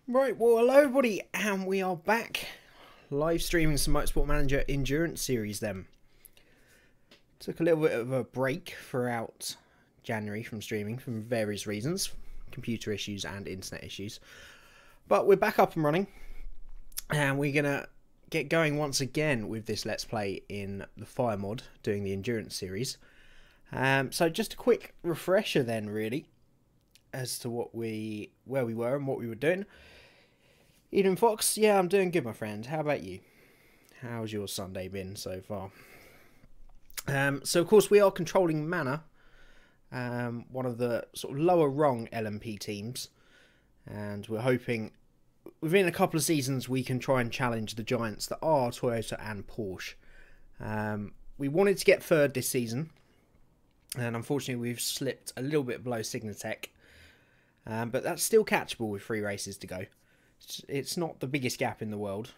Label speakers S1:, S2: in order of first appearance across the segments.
S1: Right, well, hello everybody, and we are back live streaming some Motorsport Manager Endurance Series then. Took a little bit of a break throughout January from streaming for various reasons, computer issues and internet issues. But we're back up and running, and we're going to get going once again with this Let's Play in the Fire mod, doing the Endurance Series. So just a quick refresher then, really, as to where we were and what we were doing. Eden Fox, yeah, I'm doing good, my friend. How about you? How's your Sunday been so far? So, of course, we are controlling Manor, one of the sort of lower rung LMP teams, and we're hoping within a couple of seasons we can try and challenge the giants that are Toyota and Porsche. We wanted to get third this season, and unfortunately we've slipped a little bit below Signatech, but that's still catchable with 3 races to go. It's not the biggest gap in the world,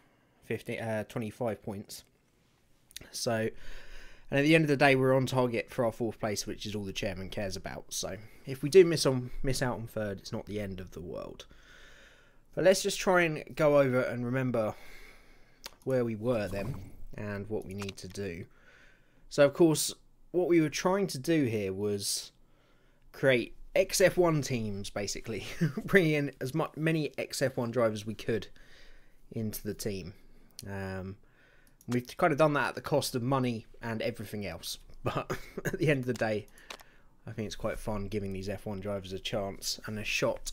S1: 25 points. So, and at the end of the day, we're on target for our 4th place, which is all the chairman cares about. So, if we do miss out on 3rd, it's not the end of the world. But let's just try and go over and remember where we were then and what we need to do. So, of course, what we were trying to do here was create XF1 teams, basically. Bring in as many XF1 drivers as we could into the team. We've kind of done that at the cost of money and everything else. But at the end of the day, I think it's quite fun giving these F1 drivers a chance and a shot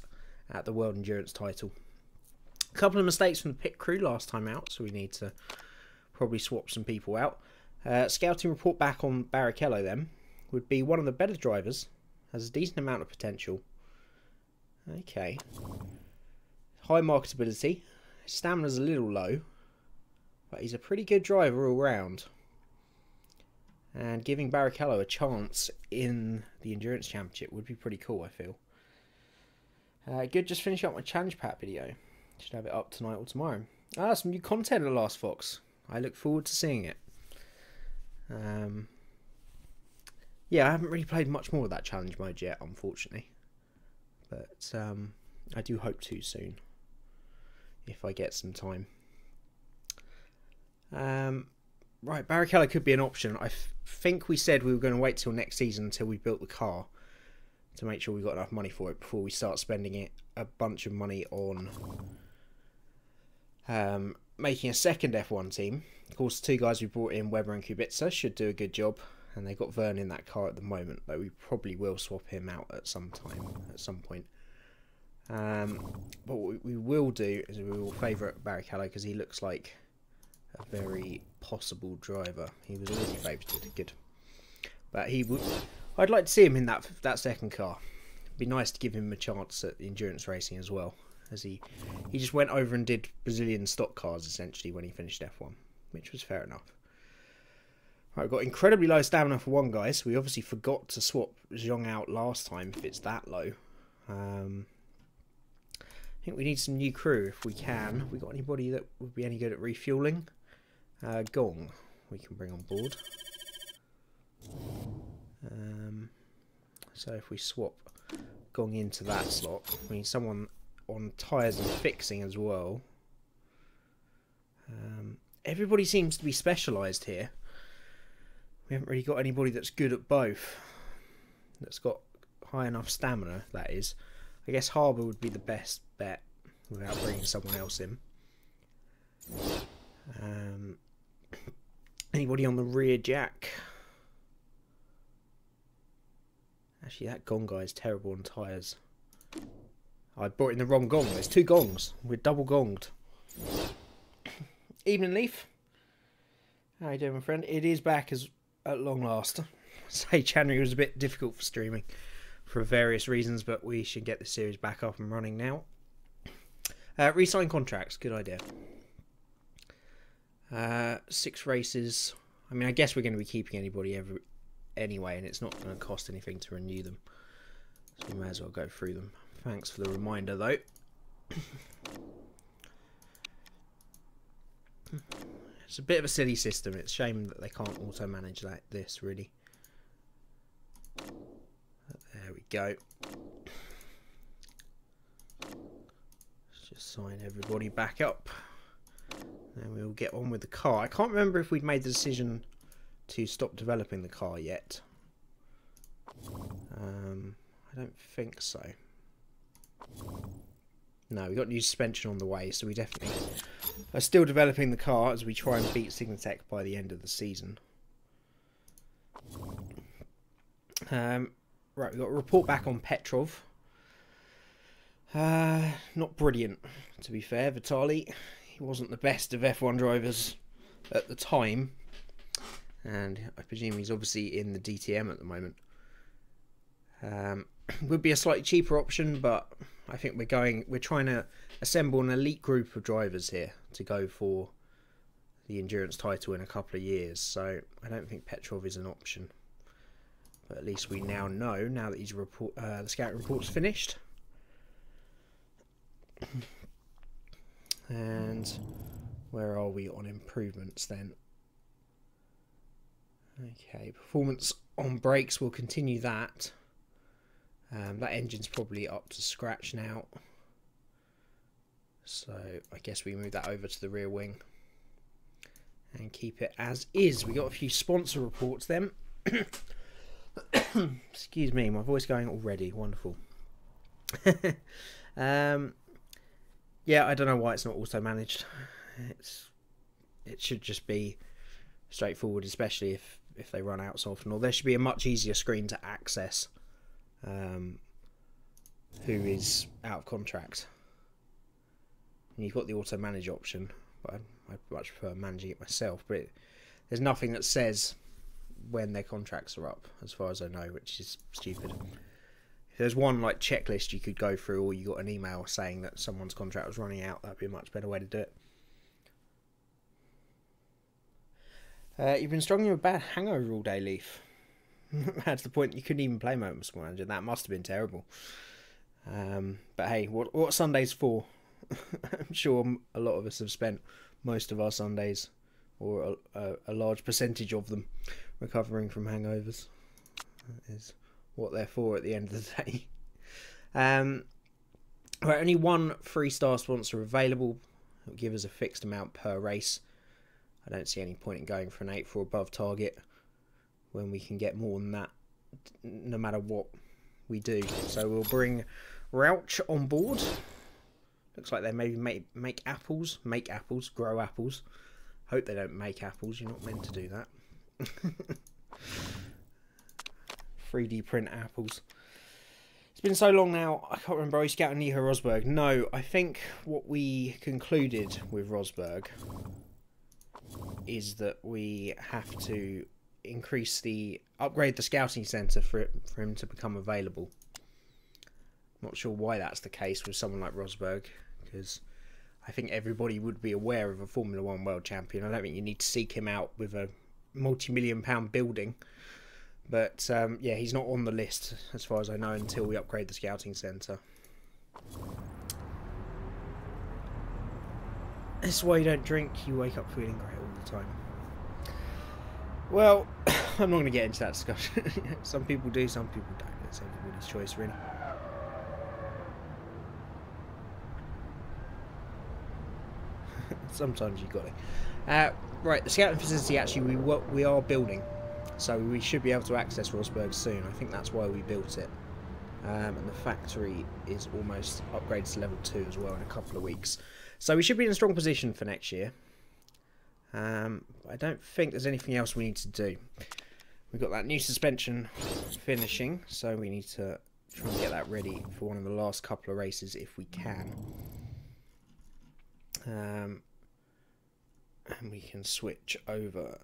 S1: at the World Endurance title. A couple of mistakes from the pit crew last time out, so we need to probably swap some people out. Scouting report back on Barrichello then would be one of the better drivers. Has a decent amount of potential. Okay. High marketability. Stamina's a little low. But he's a pretty good driver all round. And giving Barrichello a chance in the Endurance Championship would be pretty cool, I feel. Good, just finish up my challenge pack video. Should have it up tonight or tomorrow. Some new content at Last Fox. I look forward to seeing it. Yeah, I haven't really played much more of that challenge mode yet, unfortunately. But I do hope to soon, if I get some time. Right, Barrichello could be an option. I think we said we were going to wait till next season until we built the car to make sure we got enough money for it before we start spending a bunch of money on making a second F1 team. Of course, the 2 guys we brought in, Webber and Kubica, should do a good job. And they got Vern in that car at the moment, though we probably will swap him out at some point. But what we will do is we will favourite Barrichello because he looks like a very possible driver. He was already favoured, good. But I'd like to see him in that second car. It'd be nice to give him a chance at endurance racing as well, as he just went over and did Brazilian stock cars essentially when he finished F1, which was fair enough. Right, we've got incredibly low stamina for one guy, so we obviously forgot to swap Zhong out last time if it's that low. I think we need some new crew if we can. Have we got anybody that would be any good at refueling? Gong, we can bring on board. So if we swap Gong into that slot, we need someone on tyres and fixing as well. Everybody seems to be specialised here. We haven't really got anybody that's good at both. That's got high enough stamina, that is. I guess Harbour would be the best bet without bringing someone else in. Anybody on the rear jack? Actually, that gong guy is terrible on tyres. I brought in the wrong gong. There's 2 gongs. We're double gonged. Evening Leaf. How you doing, my friend? It is back at long last. Say January was a bit difficult for streaming for various reasons, but we should get the series back up and running now. Re-sign contracts, good idea. 6 races. I mean, I guess we're going to be keeping anybody anyway, and it's not going to cost anything to renew them, so we may as well go through them. Thanks for the reminder, though. It's a bit of a silly system. It's a shame that they can't auto-manage this, really. There we go. Let's Sign everybody back up. And we'll get on with the car. I can't remember if we'd made the decision to stop developing the car yet. I don't think so. No, we got new suspension on the way, so we definitely are still developing the car as we try and beat Signatech by the end of the season. Right, we've got a report back on Petrov. Not brilliant, to be fair. Vitaly, he wasn't the best of F1 drivers at the time, and I presume he's obviously in the DTM at the moment. Would be a slightly cheaper option, but I think we're trying to assemble an elite group of drivers here to go for the endurance title in a couple of years. So I don't think Petrov is an option. But at least we now know, now that he's the scouting report's finished. And where are we on improvements then? Okay, performance on brakes, we'll continue that. That engine's probably up to scratch now. So I guess we move that over to the rear wing and keep it as is. We got a few sponsor reports then. Excuse me, my voice going already. Wonderful. Yeah, I don't know why it's not auto managed. It should just be straightforward, especially if they run out so often. Or there should be a much easier screen to access who is out of contract. And you've got the auto manage option, but I much prefer managing it myself. But there's nothing that says when their contracts are up, as far as I know, which is stupid. If there's one like checklist you could go through, or you got an email saying that someone's contract was running out, that'd be a much better way to do it. You've been struggling with a bad hangover all day, Leaf. That's the point you couldn't even play Motorsport Manager. That must have been terrible. But hey, what Sunday's for? I'm sure a lot of us have spent most of our Sundays, or a large percentage of them, recovering from hangovers. That is what they're for at the end of the day. Right, only one 3-star sponsor available. It'll give us a fixed amount per race. I don't see any point in going for an 8 for above target when we can get more than that no matter what we do. So we'll bring Rouch on board. Looks like they maybe make apples, grow apples. Hope they don't make apples, you're not meant to do that. 3D print apples. It's been so long now, I can't remember. Are you scouting Nico Rosberg? No, I think what we concluded with Rosberg is that we have to upgrade the scouting centre for him to become available. Not sure why that's the case with someone like Rosberg, because I think everybody would be aware of a Formula 1 world champion. I don't think you need to seek him out with a multi-million-pound building. But yeah, he's not on the list as far as I know until we upgrade the scouting centre. This is why you don't drink. You wake up feeling great all the time. Well, I'm not going to get into that discussion. Some people do, some people don't. It's everybody's choice, really. Sometimes you've got it. Right, the scouting facility actually we are building, so we should be able to access Rosberg soon. I think that's why we built it. And the factory is almost upgraded to level 2 as well in a couple of weeks. So we should be in a strong position for next year. I don't think there's anything else we need to do. We've got that new suspension finishing, so we need to try and get that ready for one of the last couple of races if we can. And we can switch over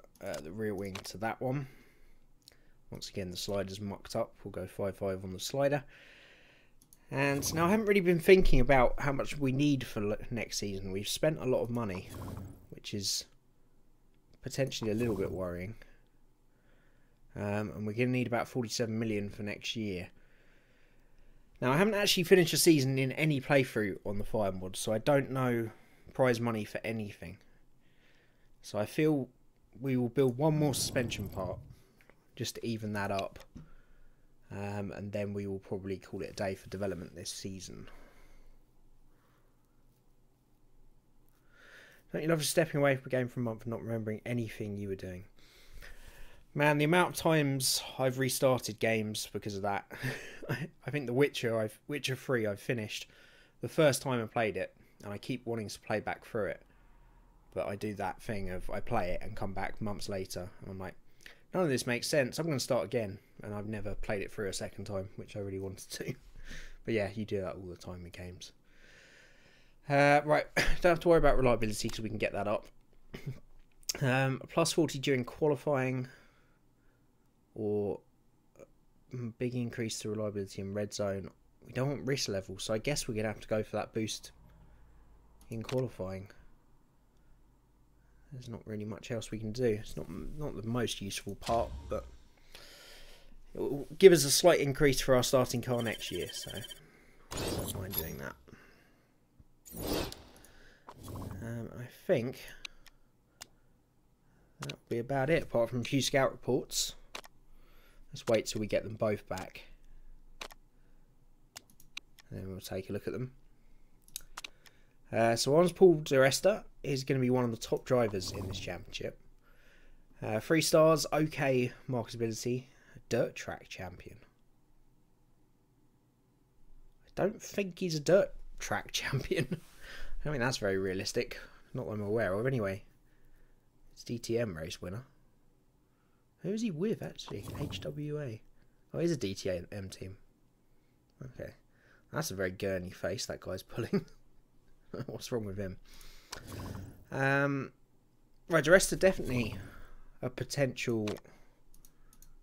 S1: the rear wing to that one. Once again, the slider's mucked up. We'll go 5.5 on the slider. And now I haven't really been thinking about how much we need for next season. We've spent a lot of money, which is potentially a little bit worrying. And we're going to need about 47 million for next year. Now, I haven't actually finished a season in any playthrough on the Fire mod, so I don't know prize money for anything. So I feel we will build one more suspension part just to even that up. And then we will probably call it a day for development this season. Don't you love just stepping away from a game for a month and not remembering anything you were doing? Man, the amount of times I've restarted games because of that. I think Witcher 3 I've finished the first time I played it, and I keep wanting to play back through it. But I do that thing of I play it and come back months later, and I'm like, none of this makes sense. I'm going to start again, and I've never played it through a second time, which I really wanted to. But yeah, you do that all the time in games. Right, don't have to worry about reliability because we can get that up. Plus 40 during qualifying, or big increase to reliability in red zone. We don't want risk level, so I guess we're going to have to go for that boost in qualifying. There's not really much else we can do. It's not the most useful part, but it will give us a slight increase for our starting car next year, so I don't mind doing that. I think that'll be about it, apart from a few scout reports. Let's wait till we get them both back, and then we'll take a look at them. So one's Paul di Resta is going to be one of the top drivers in this championship. 3 stars, okay marketability, dirt track champion. I don't think he's a dirt track champion. I don't think that's very realistic. Not that I'm aware of, anyway. It's DTM race winner. Who is he with, actually? HWA. Oh, he's a DTM team. Okay. That's a very gurney face that guy's pulling. What's wrong with him? Right, di Resta definitely a potential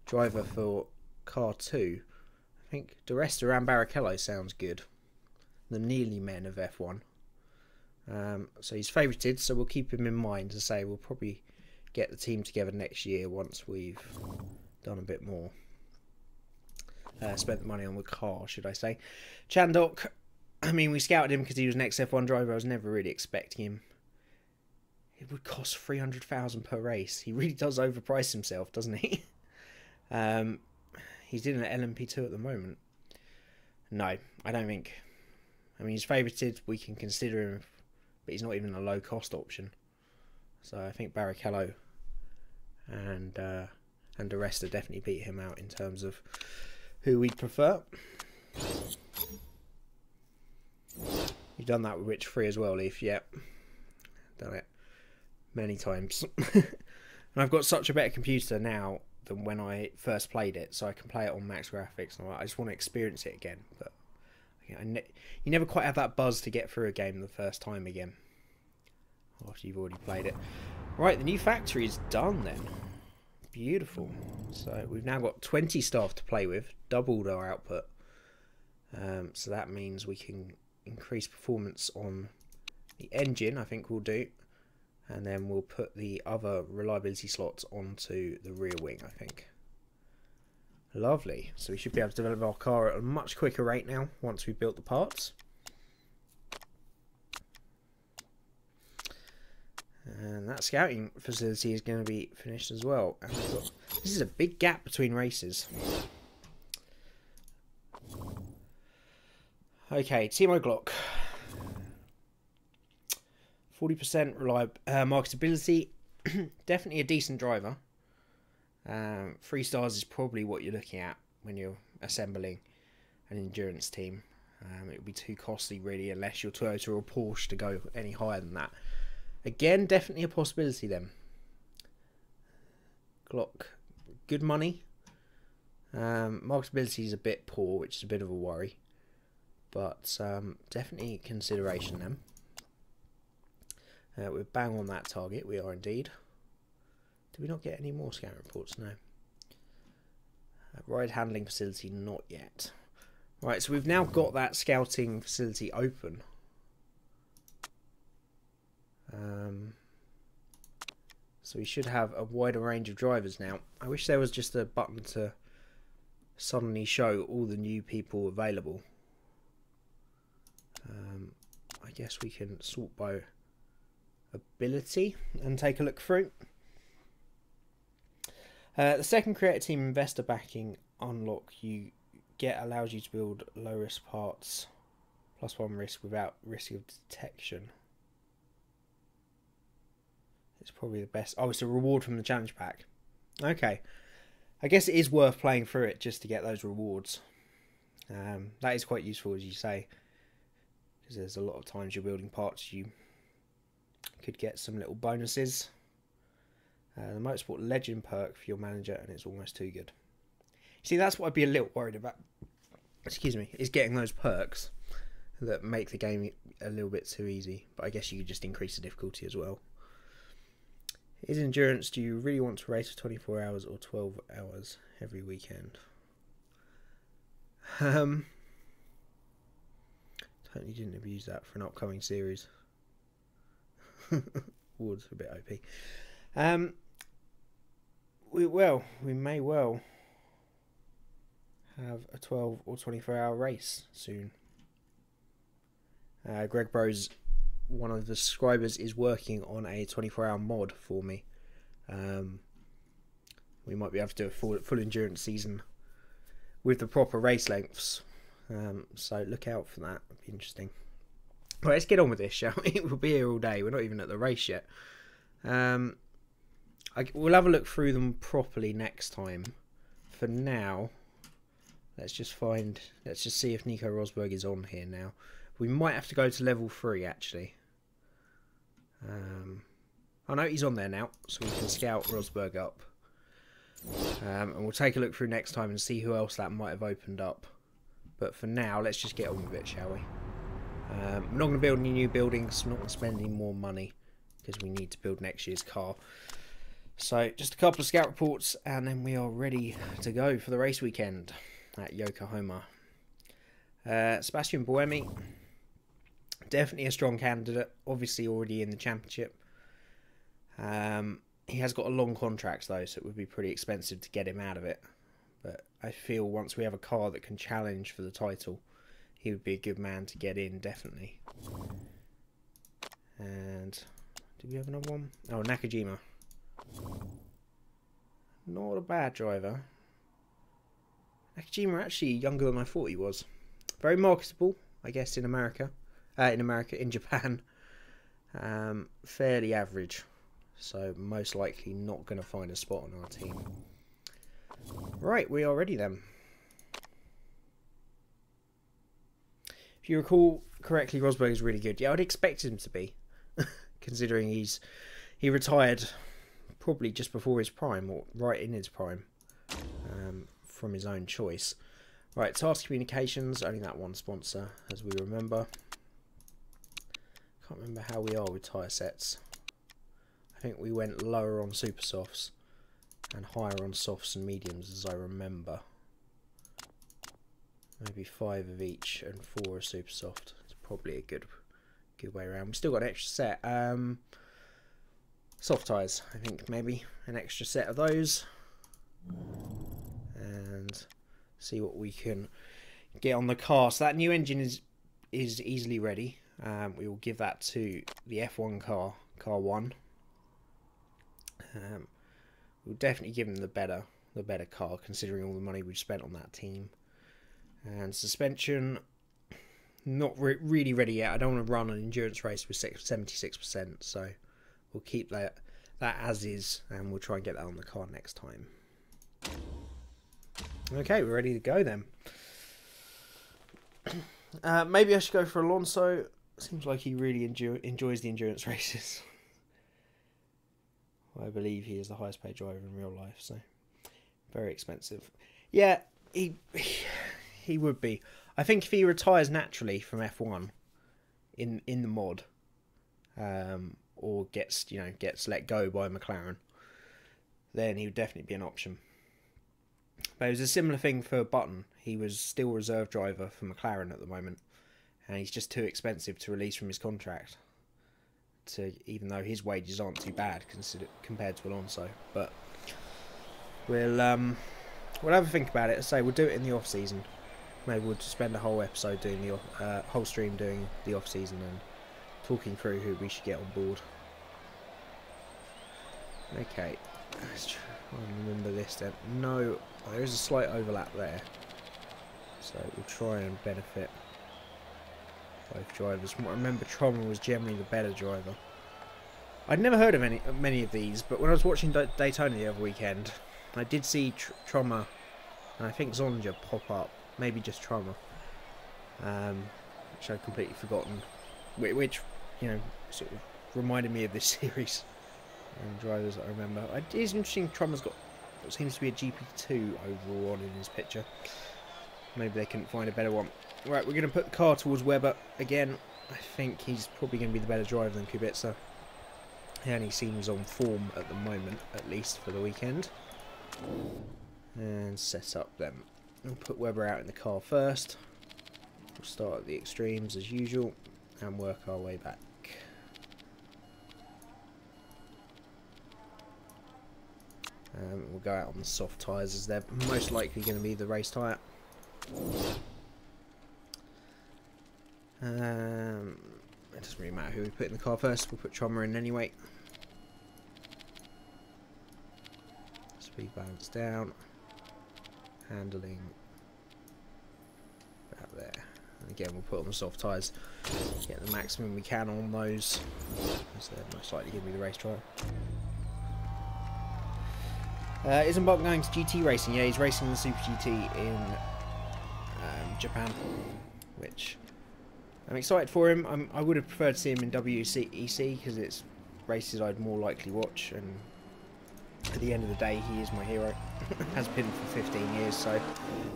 S1: driver for car 2. I think di Resta and Barrichello sounds good. The nearly men of F1. So he's favoured, so we'll keep him in mind to say we'll probably get the team together next year once we've done a bit more. Spent the money on the car, should I say. Chandok, I mean, we scouted him because he was an ex-F1 driver. I was never really expecting him. It would cost 300,000 per race. He really does overprice himself, doesn't he? He's in an LMP2 at the moment. No, I don't think. I mean, he's favoured. We can consider him, but he's not even a low-cost option. So I think Barrichello and di Resta definitely beat him out in terms of who we'd prefer. You've done that with Witcher 3 as well, Leaf. Yep. Done it many times. And I've got such a better computer now than when I first played it, so I can play it on max graphics. And I just want to experience it again. But you never quite have that buzz to get through a game the first time again, after you've already played it. Right, the new factory is done then. Beautiful. So we've now got 20 staff to play with, doubled our output. So that means we can increase performance on the engine, I think we'll do. And then we'll put the other reliability slots onto the rear wing, I think. Lovely. So we should be able to develop our car at a much quicker rate now, once we've built the parts. And that scouting facility is going to be finished as well. And this is a big gap between races. Okay, Timo Glock. 40% marketability. Definitely a decent driver. 3 stars is probably what you're looking at when you're assembling an endurance team. It would be too costly, really, unless you're Toyota or Porsche to go any higher than that. Again, definitely a possibility then. Glock, good money. Marketability is a bit poor, which is a bit of a worry. But definitely consideration then. We're bang on that target, we are indeed. Did we not get any more scout reports? No. Ride handling facility, not yet. Right, so we've now got that scouting facility open. So we should have a wider range of drivers now. I wish there was just a button to suddenly show all the new people available. I guess we can sort by ability and take a look through. The second create a team investor backing unlock you get allows you to build low risk parts +1 risk without risk of detection. It's probably the best. Oh, it's a reward from the challenge pack. Okay. I guess it is worth playing through it just to get those rewards. That is quite useful, as you say. Because there's a lot of times you're building parts you could get some little bonuses. The Motorsport Legend perk for your manager, and it's almost too good. See, that's what I'd be a little worried about. Excuse me, is getting those perks that make the game a little bit too easy. But I guess you could just increase the difficulty as well. Is endurance, do you really want to race for 24 hours or 12 hours every weekend? Totally didn't abuse that for an upcoming series. Ward's a bit OP. We may well have a 12 or 24 hour race soon. Greg Bros, one of the subscribers, is working on a 24-hour mod for me. We might be able to do a full endurance season with the proper race lengths. So look out for that. It'll be interesting. Right, let's get on with this, shall we? We'll be here all day. We're not even at the race yet. We'll have a look through them properly next time. For now, let's just see if Nico Rosberg is on here now. We might have to go to level 3 actually. I know he's on there now, so we can scout Rosberg up. And we'll take a look through next time and see who else that might have opened up. But for now, let's just get on with it, shall we? I'm not going to build any new buildings. I'm not going to spend any more money because we need to build next year's car. So just a couple of scout reports and then we are ready to go for the race weekend at Yokohama. Sebastian Buemi, definitely a strong candidate, obviously already in the championship. He has got a long contract though, so it would be pretty expensive to get him out of it. But I feel once we have a car that can challenge for the title, he would be a good man to get in, definitely. And did we have another one? Oh, Nakajima. Not a bad driver. Nakajima actually younger than I thought he was. Very marketable, I guess, in America. In Japan. Fairly average. So most likely not going to find a spot on our team. Right, we are ready then. If you recall correctly, Rosberg is really good. Yeah, I'd expect him to be. Considering he retired probably just before his prime, or right in his prime. From his own choice. Right, Task Communications, only that one sponsor, as we remember. Can't remember how we are with tyre sets. I think we went lower on super softs and higher on softs and mediums, as I remember. Maybe 5 of each and 4 of super soft. It's probably a good way around. We've still got an extra set. Soft tyres, I think maybe an extra set of those. And see what we can get on the car. So that new engine is easily ready. We will give that to the F1 car 1. We'll definitely give him the better car, considering all the money we've spent on that team. And suspension, not really ready yet. I don't want to run an endurance race with 76%, so we'll keep that as is, and we'll try and get that on the car next time. Okay, we're ready to go then. Maybe I should go for Alonso. Seems like he really enjoys the endurance races. I believe he is the highest paid driver in real life, so very expensive. Yeah, he would be. I think if he retires naturally from F1 in the mod, or gets let go by McLaren, then he would definitely be an option. But it was a similar thing for Button. He was still reserve driver for McLaren at the moment, and he's just too expensive to release from his contract. Even though his wages aren't too bad compared to Alonso, but we'll have a think about it. We'll do it in the off season. Maybe we'll just spend a whole episode doing the whole stream doing the off season and talking through who we should get on board. Okay, let's try and remember this then. No, there is a slight overlap there, so we'll try and benefit both drivers. Remember, Trommel was generally the better driver. I'd never heard of many of these, but when I was watching Daytona the other weekend, I did see Trommer and I think Zonja pop up, maybe just Trommer, which I'd completely forgotten, which, you know, sort of reminded me of this series and drivers that I remember. It is interesting, Trommer's got what seems to be a GP2 overall on in his picture. Maybe they couldn't find a better one. Right, we're going to put the car towards Webber again. I think he's probably going to be the better driver than Kubica. And he seems on form at the moment, at least for the weekend. And set up then. We'll put Webber out in the car first. We'll start at the extremes as usual and work our way back. We'll go out on the soft tyres as they're most likely going to be the race tyre. It doesn't really matter who we put in the car first. We'll put Trommer in anyway. Speed balance down. Handling about there. And again, we'll put on the soft tyres. Get the maximum we can on those, because they're most likely going to be the race tyre. Isn't Bob going to GT racing? Yeah, he's racing the Super GT in Japan, which I'm excited for him. I would have preferred to see him in WEC because it's races I'd more likely watch, and at the end of the day he is my hero. Has been for 15 years, so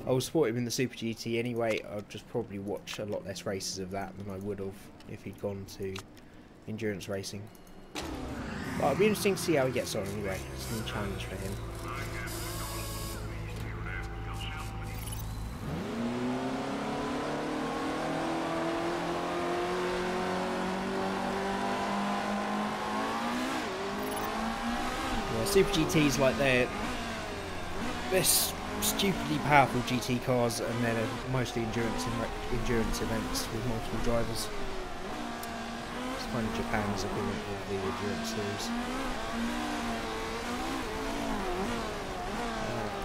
S1: I will support him in the Super GT anyway. I'll just probably watch a lot less races of that than I would have if he'd gone to endurance racing. But it'll be interesting to see how he gets on anyway. It's a new challenge for him. Super GTs, like they're stupidly powerful GT cars, and they're mostly endurance events with multiple drivers. It's kind of Japan's equivalent of the endurance series.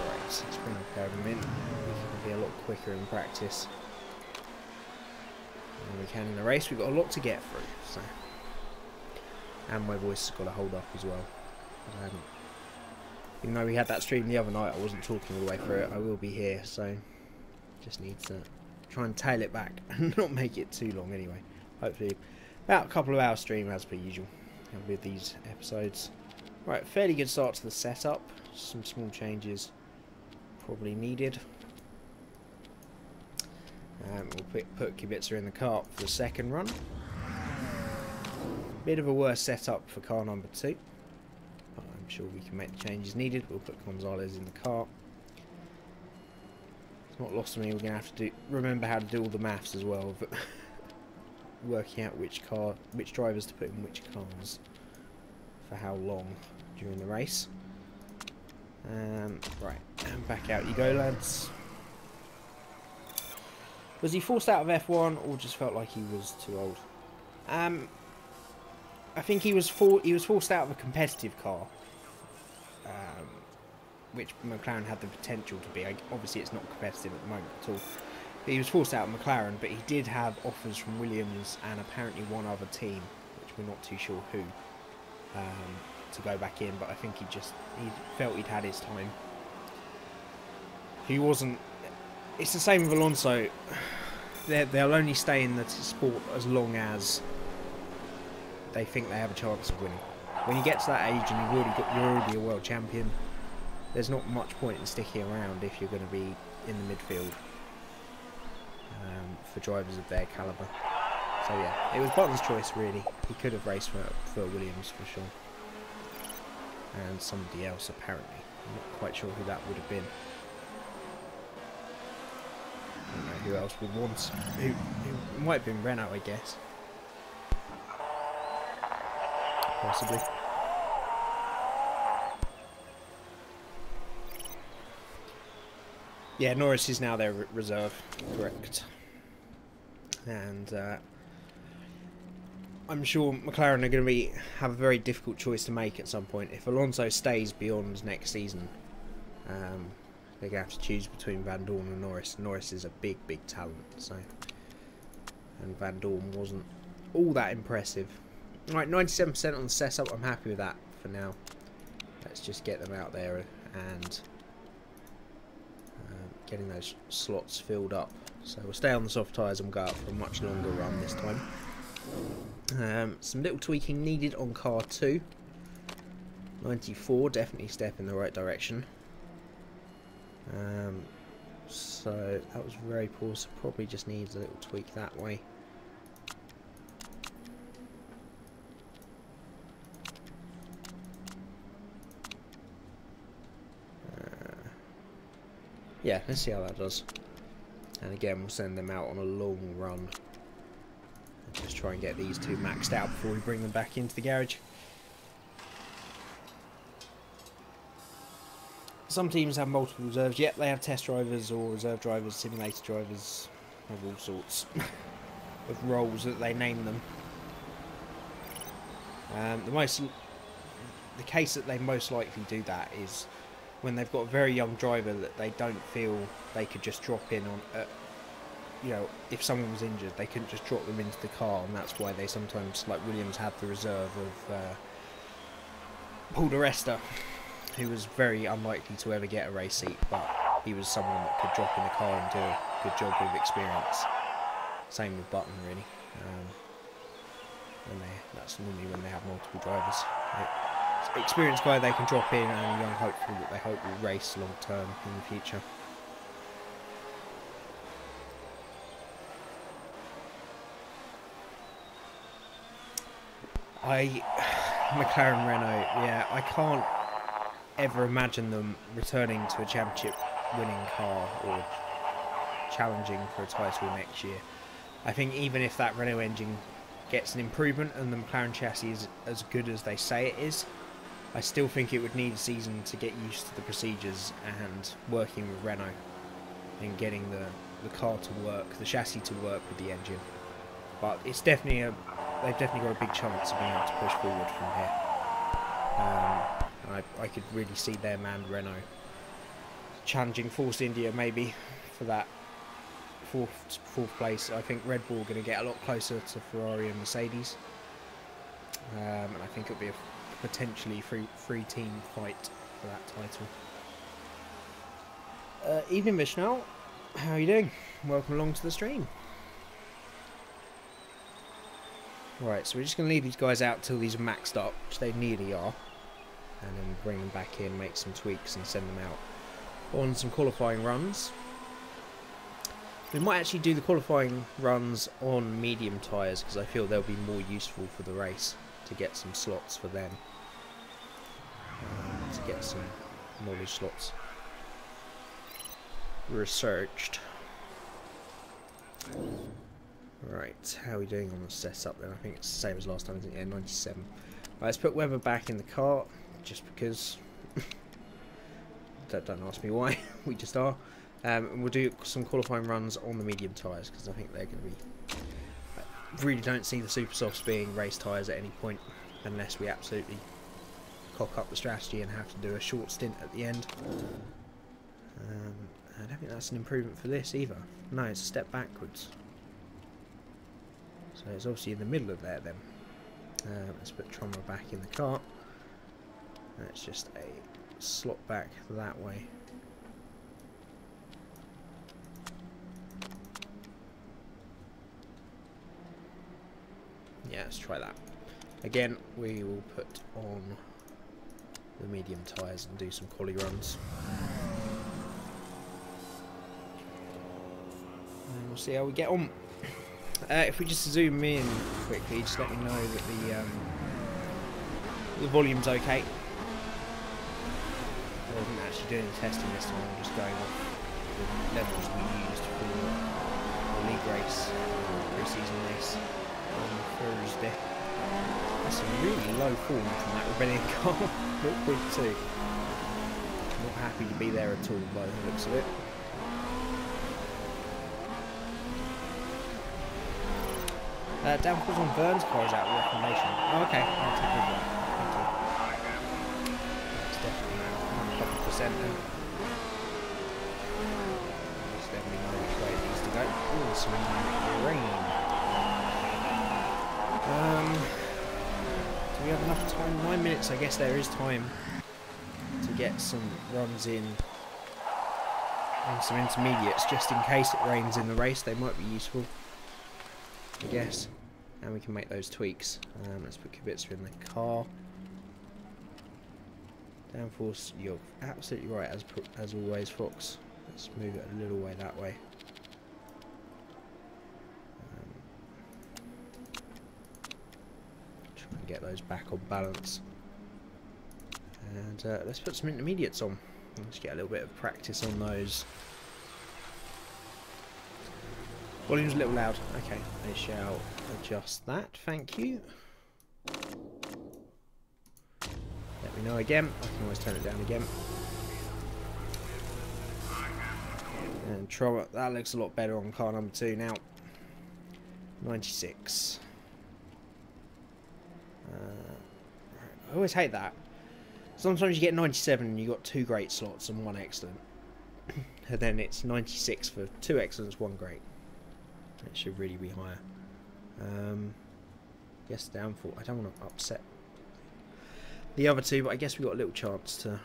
S1: Right, let's bring the pair of them in. We can be a lot quicker in practice than we can in the race. We've got a lot to get through, so, and my voice has got to hold up as well. Even though we had that stream the other night, I wasn't talking all the way through it. I will be here, so just need to try and tail it back and not make it too long anyway. Hopefully about a couple of hours stream as per usual with these episodes. Right, fairly good start to the setup. Some small changes probably needed. We'll put Kubica in the kart for the second run. Bit of a worse setup for car number 2. I'm sure we can make the changes needed. We'll put Gonzalez in the car. It's not lost on me. We're going to have to remember how to do all the maths as well, but working out which drivers to put in which cars for how long during the race. Right, and back out you go, lads. Was he forced out of F1 or just felt like he was too old? I think he was forced out of a competitive car, which McLaren had the potential to be. Obviously, it's not competitive at the moment at all. But he was forced out of McLaren, but he did have offers from Williams and apparently one other team, which we're not too sure who, to go back in. But I think he felt he'd had his time. He wasn't. It's the same with Alonso. They'll only stay in the sport as long as they think they have a chance of winning. When you get to that age and you're already a world champion, there's not much point in sticking around if you're going to be in the midfield for drivers of their calibre. So yeah, it was Button's choice really. He could have raced for Williams for sure, and somebody else apparently. I'm not quite sure who that would have been. I don't know who else would want. Who might have been Renault, I guess. Possibly. Yeah, Norris is now their reserve, correct. And I'm sure McLaren are going to have a very difficult choice to make at some point. If Alonso stays beyond next season, they're going to have to choose between Van Dorn and Norris. Norris is a big, big talent, so, and Van Dorn wasn't all that impressive Right, 97% on the setup. I'm happy with that for now. Let's just get them out there and getting those slots filled up. So we'll stay on the soft tyres and go out for a much longer run this time. Some little tweaking needed on car 2. 94, definitely a step in the right direction. So that was very poor, so probably just needs a little tweak that way. Yeah, let's see how that does. And again, we'll send them out on a long run. And just try and get these two maxed out before we bring them back into the garage. Some teams have multiple reserves. Yep, they have test drivers or reserve drivers, simulator drivers, of all sorts of roles that they name them. The case that they most likely do that is when they've got a very young driver that they don't feel they could just drop in on, you know, if someone was injured, they couldn't just drop them into the car, and that's why they sometimes, like Williams, have the reserve of Paul di Resta, who was very unlikely to ever get a race seat, but he was someone that could drop in the car and do a good job with experience. Same with Button, really. That's normally when they have multiple drivers. Experienced guy they can drop in, and a young hopeful that they hope will race long term in the future. McLaren Renault, yeah, I can't ever imagine them returning to a championship winning car or challenging for a title next year. I think even if that Renault engine gets an improvement and the McLaren chassis is as good as they say it is, I still think it would need a season to get used to the procedures and working with Renault and getting the car to work, the chassis to work with the engine. But it's definitely they've definitely got a big chance of being able to push forward from here. And I could really see them and Renault challenging Force India maybe for that fourth place. I think Red Bull are going to get a lot closer to Ferrari and Mercedes, and I think it'll be a potentially free team fight for that title. Evening Vishnu, how are you doing? Welcome along to the stream. Right, so we're just going to leave these guys out till these are maxed up, which they nearly are, and then bring them back in, make some tweaks and send them out on some qualifying runs. We might actually do the qualifying runs on medium tyres because I feel they'll be more useful for the race to get some slots for them, to get some knowledge slots researched. Right, how are we doing on the setup then? I think it's the same as last time, isn't it? Yeah, 97. Right, let's put Weber back in the car, just because. Don't ask me why, we just are. And we'll do some qualifying runs on the medium tyres, because I think they're going to be... I really don't see the super softs being race tyres at any point, unless we absolutely cock up the strategy and have to do a short stint at the end. I don't think that's an improvement for this either. No, it's a step backwards. So it's obviously in the middle of there then. Let's put Trommer back in the car. That's just a slot back that way. Yeah, let's try that. Again, we will put on the medium tyres and do some quali runs. And we'll see how we get on. If we just zoom in quickly, just let me know that the volume's okay. I wasn't actually doing the testing this time, I'm just going off the levels we used for the league race, pre-season race on Thursday. That's a really low form from that Rebellion car. 0.2. Not happy to be there at all by the looks of it. Downforce on Vern's car is out of recommendation. Oh, okay, I'll take it back. Thank you. That's definitely a couple percent then. Just let me know which way it needs to go. Ooh, some rain. have enough time? 9 minutes, I guess there is time to get some runs in and some intermediates, just in case it rains in the race. They might be useful, I guess. And we can make those tweaks. Let's put Kibitzer in the car. Downforce, you're absolutely right, as always, Fox. Let's move it a little way that way. Try and get those back on balance. And let's put some intermediates on. Let's get a little bit of practice on those. Volume's a little loud. Okay, I shall adjust that. Thank you. Let me know again. I can always turn it down again. And try that looks a lot better on car number 2 now. 96. I always hate that. Sometimes you get 97 and you got 2 great slots and 1 excellent. And then it's 96 for 2 excellents, 1 great. It should really be higher. Guess downfall. I don't want to upset the other 2, but I guess we got a little chance to.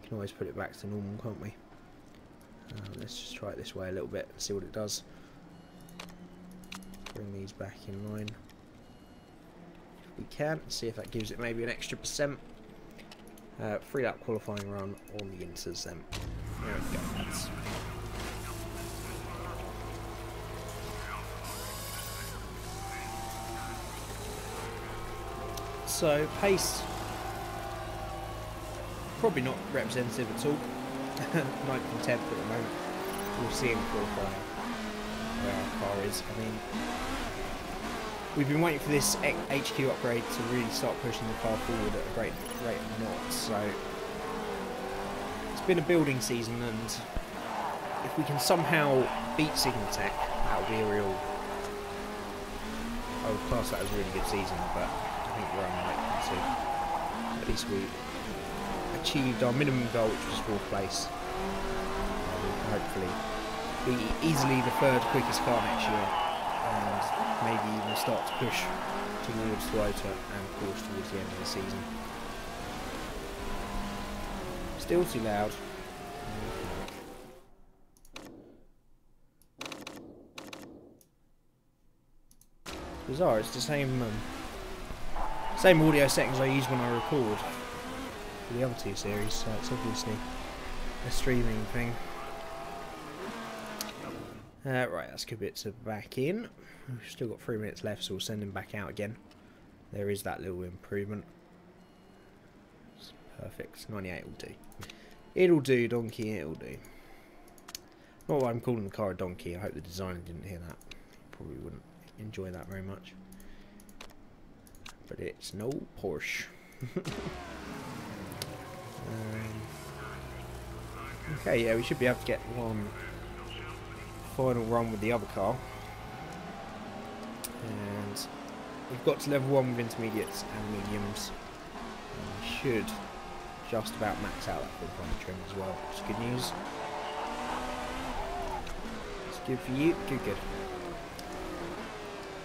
S1: Can always put it back to normal, can't we? Let's just try it this way a little bit and see what it does. Bring these back in line. If we can, see if that gives it maybe an extra %. 3-lap qualifying run on the inters then. There we go. That's so pace probably not representative at all. 9th and 10th at the moment. We'll see in qualifying where our car is. I mean, we've been waiting for this HQ upgrade to really start pushing the car forward at a great rate of knots. So it's been a building season, and if we can somehow beat Signatech, that would be a real. I would class that as a really good season, but I think we're unlikely to. At least we achieved our minimum goal, which was 4th place. Hopefully be easily the 3rd quickest car next year, and maybe even start to push towards Toyota and Porsche towards the end of the season. Still too loud. It's bizarre, it's the same audio settings I use when I record for the other 2 series, so it's obviously a streaming thing. Right, that's Kibitzer back in. We've still got 3 minutes left, so we'll send him back out again. There is that little improvement. It's perfect. 98 will do. It'll do, donkey, it'll do. Not why I'm calling the car a donkey. I hope the designer didn't hear that. He probably wouldn't enjoy that very much. But it's no Porsche. Okay, yeah, we should be able to get one final run with the other car. And we've got to level 1 with intermediates and mediums. And we should just about max out that qualifying trim as well. It's good news. It's good for you. Good, good.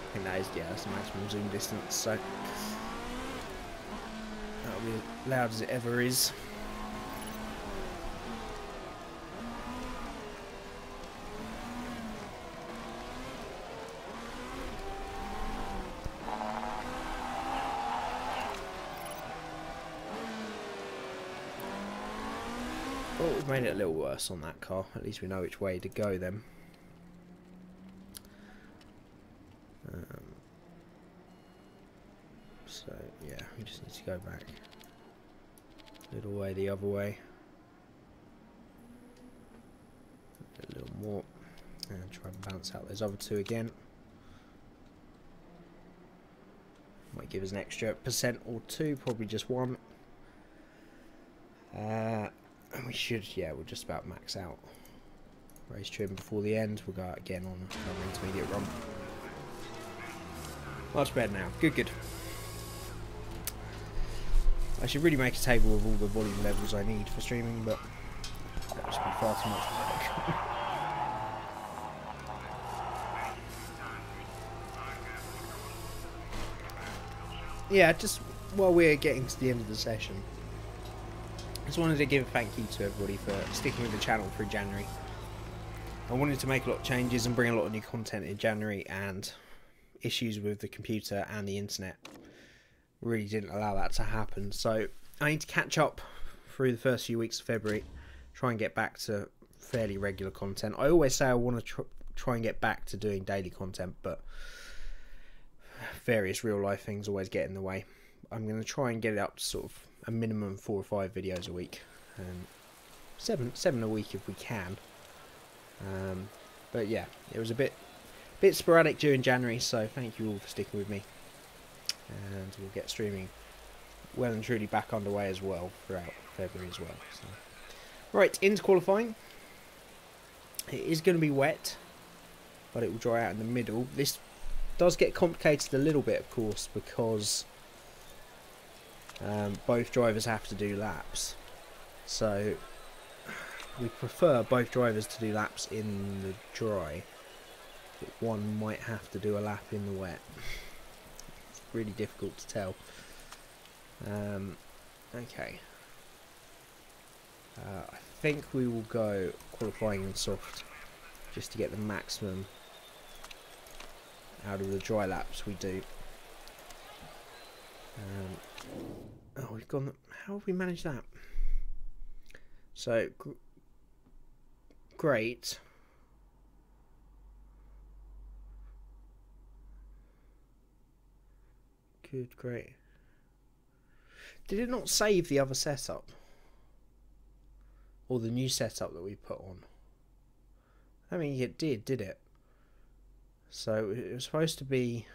S1: I think that is, yeah, that's the maximum zoom distance, so that'll be as loud as it ever is. Well, we've made it a little worse on that car. At least we know which way to go then. So, yeah, we just need to go back a little way the other way. A little more. And try and bounce out those other 2 again. Might give us an extra % or 2, probably just 1. And we should, yeah, we'll just about max out race trim before the end. We'll go out again on our intermediate run. Much better now. Good, good. I should really make a table of all the volume levels I need for streaming, but that would just be far too much work. Yeah, just while we're getting to the end of the session, I just wanted to give a thank you to everybody for sticking with the channel through January. I wanted to make a lot of changes and bring a lot of new content in January, and issues with the computer and the internet really didn't allow that to happen. So I need to catch up through the first few weeks of February, try and get back to fairly regular content. I always say I want to try and get back to doing daily content, but various real life things always get in the way. I'm going to try and get it up to sort of a minimum 4 or 5 videos a week, and seven a week if we can. But yeah, it was a bit sporadic during January, so thank you all for sticking with me, and we'll get streaming well and truly back underway as well throughout February as well. So, right, into qualifying. It is going to be wet, but it will dry out in the middle. This does get complicated a little bit, of course, because both drivers have to do laps. So we prefer both drivers to do laps in the dry, but one might have to do a lap in the wet. It's really difficult to tell. Okay. I think we will go qualifying in soft, just to get the maximum out of the dry laps we do. Oh, we've gone. How have we managed that? So great. Good, great. Did it not save the other setup? Or the new setup that we put on? I mean, it did it? So it was supposed to be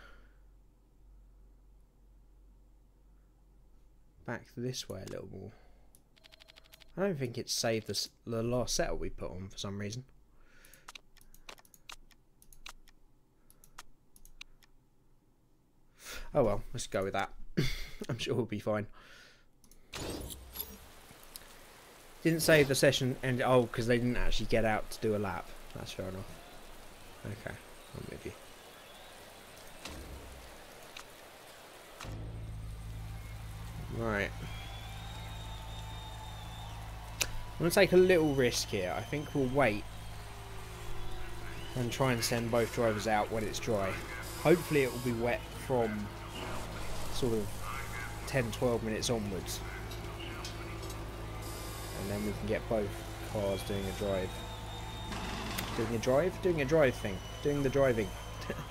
S1: back this way a little more. I don't think it saved the last setup we put on for some reason. Oh well, let's go with that. I'm sure we'll be fine. Didn't save the session, and oh, because they didn't actually get out to do a lap. That's fair enough. Okay, I'm with you. Right. I'm going to take a little risk here. I think we'll wait and try and send both drivers out when it's dry. Hopefully it will be wet from sort of 10-12 minutes onwards, and then we can get both cars doing a driving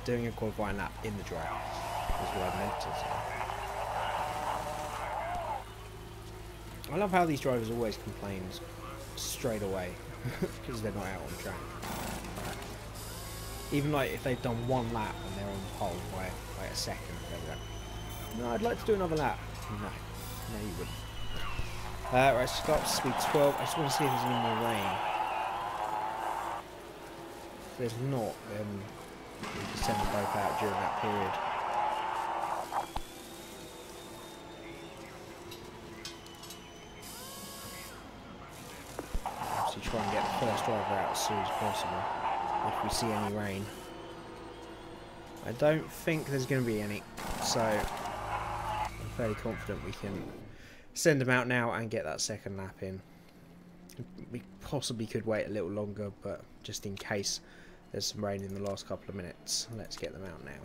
S1: doing a qualifying lap in the dry is what I meant to say. I love how these drivers always complain straight away because they're not out on track. Even like if they've done one lap and they're on pole by like a second, they're like, no, I'd like to do another lap. No, you wouldn't. Right, start speed 12. I just want to see if there's any more rain. If there's not, then we can send them both out during that period. Obviously try and get the first driver out as soon as possible if we see any rain. I don't think there's going to be any, so I'm fairly confident we can send them out now and get that second lap in. We possibly could wait a little longer, but just in case there's some rain in the last couple of minutes, let's get them out now.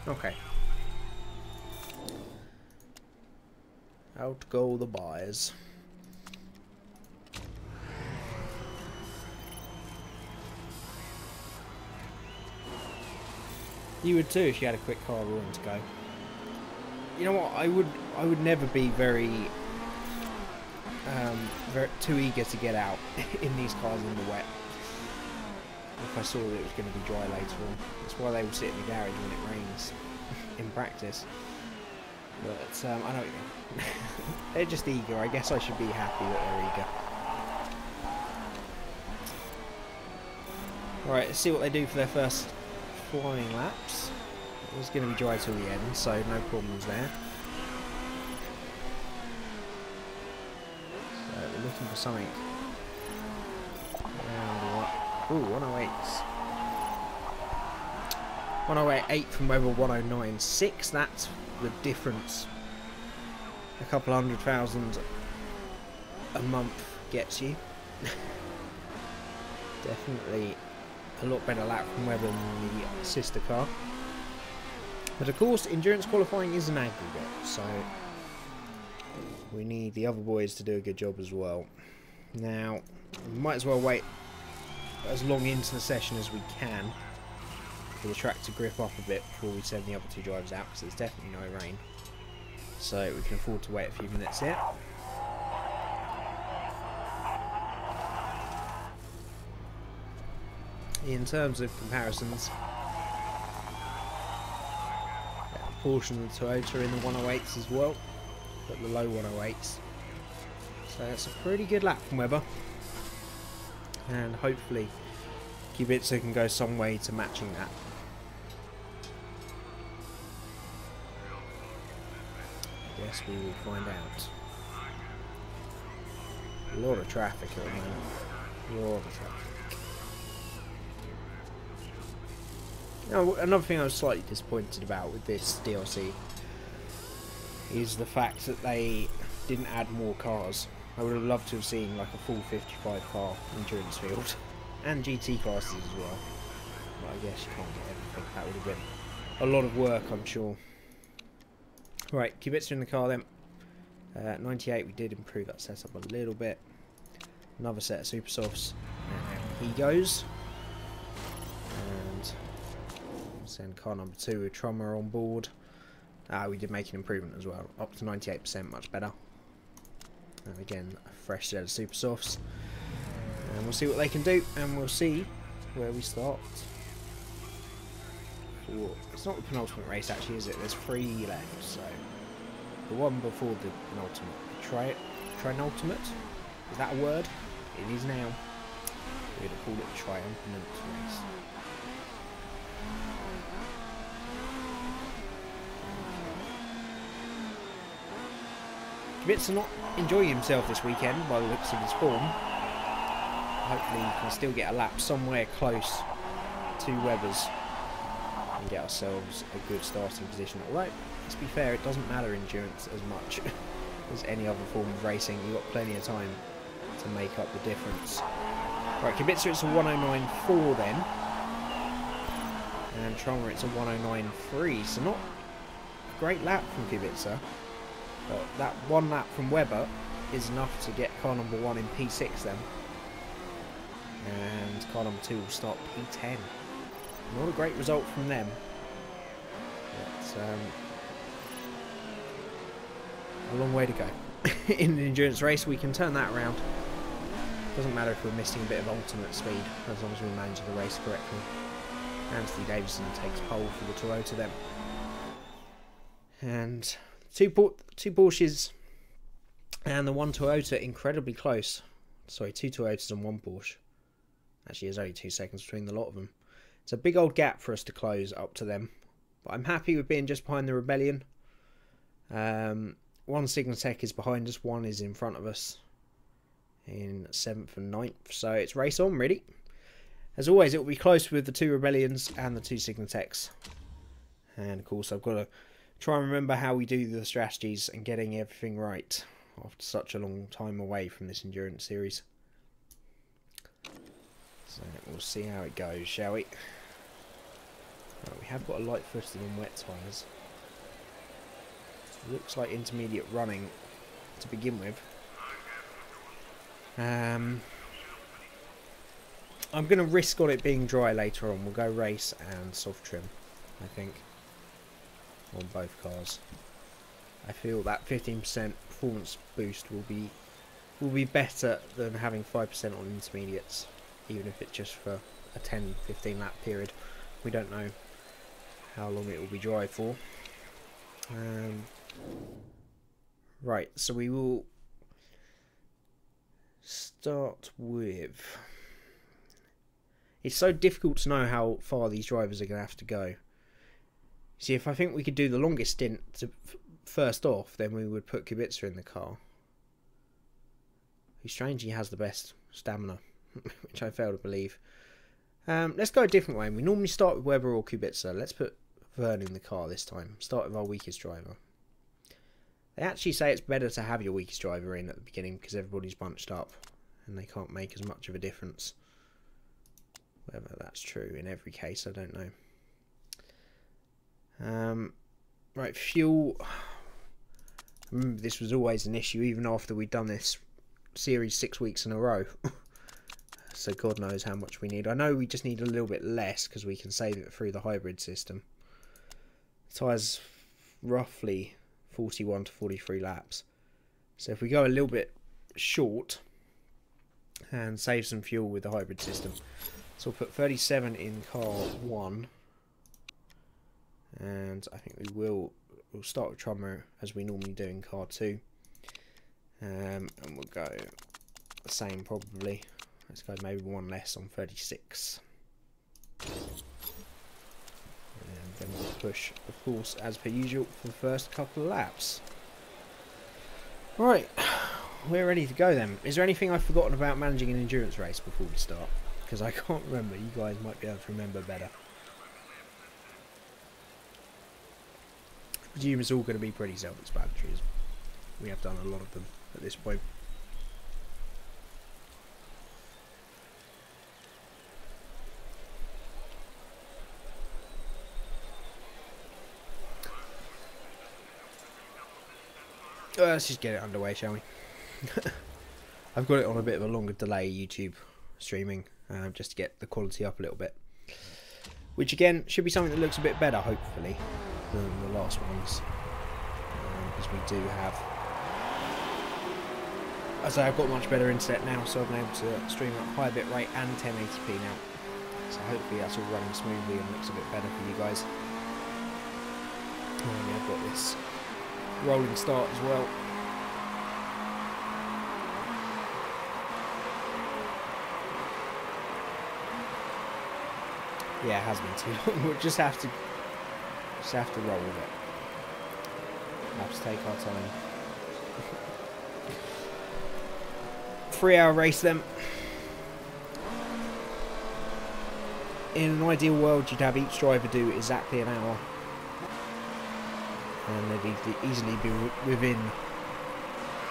S1: Okay. Out go the buyers. You would too if you had a quick car willing to go. You know what? I would never be very too eager to get out in these cars in the wet if I saw that it was going to be dry later on. That's why they will sit in the garage when it rains in practice. But I know what you mean. They're just eager. I guess I should be happy that they're eager. Alright, let's see what they do for their first flying laps. It was going to be dry till the end, so no problems there. So we're looking for something around what? Ooh, 108s. 108.8 from Weber, 109.6. That's the difference. A couple 100,000 a month gets you. Definitely a lot better lap from Weber than the sister car. But of course, endurance qualifying is an aggregate, so we need the other boys to do a good job as well. Now, we might as well wait as long into the session as we can for the track to grip up a bit before we send the other two drivers out, because there's definitely no rain. So we can afford to wait a few minutes here. In terms of comparisons, a portion of the Toyota in the 108s as well, but the low 108s. So that's a pretty good lap from Weber, and hopefully Kubica can go some way to matching that. I guess we will find out. A lot of traffic at the moment. A lot of traffic. Now, another thing I was slightly disappointed about with this DLC is the fact that they didn't add more cars. I would have loved to have seen like a full 55 car endurance field and GT classes as well. But I guess you can't get everything. That would have been a lot of work, I'm sure. Right, Kubica in the car then. 98, we did improve that setup a little bit. Another set of super softs. And he goes. And send car number 2 with Trummer on board. We did make an improvement as well, up to 98%, much better. And again, a fresh set of super softs. And we'll see what they can do, and we'll see where we start. It's not the penultimate race actually, is it? There's 3 left, so the one before the penultimate. Trinultimate? Is that a word? It is now. We're going to call it the triumphant race. Kubica not enjoying himself this weekend by the looks of his form. Hopefully he can still get a lap somewhere close to Weber's and get ourselves a good starting position. Although, let's be fair, it doesn't matter endurance as much as any other form of racing. You've got plenty of time to make up the difference. Right, Kubica it's a 109.4 then. And Trummer it's a 109.3. So not a great lap from Kubica. But that one lap from Weber is enough to get car number 1 in P6 then. And car number 2 will start P10. Not a great result from them. But a long way to go. In an endurance race we can turn that around. Doesn't matter if we're missing a bit of ultimate speed, as long as we manage the race correctly. Anthony Davison takes pole for the Toyota then. And two Porsches and the 1 Toyota incredibly close. Sorry, 2 Toyotas and 1 Porsche. Actually, there's only 2 seconds between the lot of them. It's a big old gap for us to close up to them. But I'm happy with being just behind the Rebellion. 1 Signatech is behind us, 1 is in front of us in 7th and 9th. So it's race on, really. As always, it will be close with the 2 Rebellions and the 2 Signatechs. And of course, I've got to try and remember how we do the strategies and getting everything right after such a long time away from this endurance series. So we'll see how it goes, shall we? Right, we have got a light footed on wet tyres. Looks like intermediate running to begin with. I'm going to risk on it being dry later on. We'll go race and soft trim, I think, on both cars. I feel that 15% performance boost will be better than having 5% on intermediates, even if it's just for a 10-15 lap period. We don't know how long it will be dry for. Right, so we will start with... It's so difficult to know how far these drivers are going to have to go. See, if I think we could do the longest stint first off, then we would put Kubica in the car, who strangely has the best stamina, which I fail to believe. Let's go a different way. We normally start with Weber or Kubica. Let's put Vern in the car this time. Start with our weakest driver. They actually say it's better to have your weakest driver in at the beginning because everybody's bunched up and they can't make as much of a difference. Whether that's true in every case, I don't know. Right, fuel. I remember this was always an issue even after we'd done this series 6 weeks in a row. So God knows how much we need. I know we just need a little bit less because we can save it through the hybrid system. Tyres roughly 41 to 43 laps. So if we go a little bit short and save some fuel with the hybrid system. So we'll put 37 in car 1. And I think we'll start with Trummer as we normally do in car 2. And we'll go the same probably. Let's go maybe one less on 36. And then we'll push, of course, as per usual, for the first couple of laps. Right, we're ready to go then. Is there anything I've forgotten about managing an endurance race before we start? Because I can't remember. You guys might be able to remember better. I presume it's all going to be pretty self-explanatory, as we have done a lot of them at this point. Let's just get it underway, shall we? I've got it on a bit of a longer delay YouTube streaming, just to get the quality up a little bit. Which again, should be something that looks a bit better, hopefully, than the last ones. Because we do have... As I say, I've got much better internet now, so I've been able to stream at high bit rate and 1080p now. So hopefully that's all running smoothly and looks a bit better for you guys. And I've got this rolling start as well. Yeah, it has been too long. We'll just have to roll with it. We'll have to take our time. 3-hour race then. In an ideal world, you'd have each driver do exactly an hour. And they'd easily be within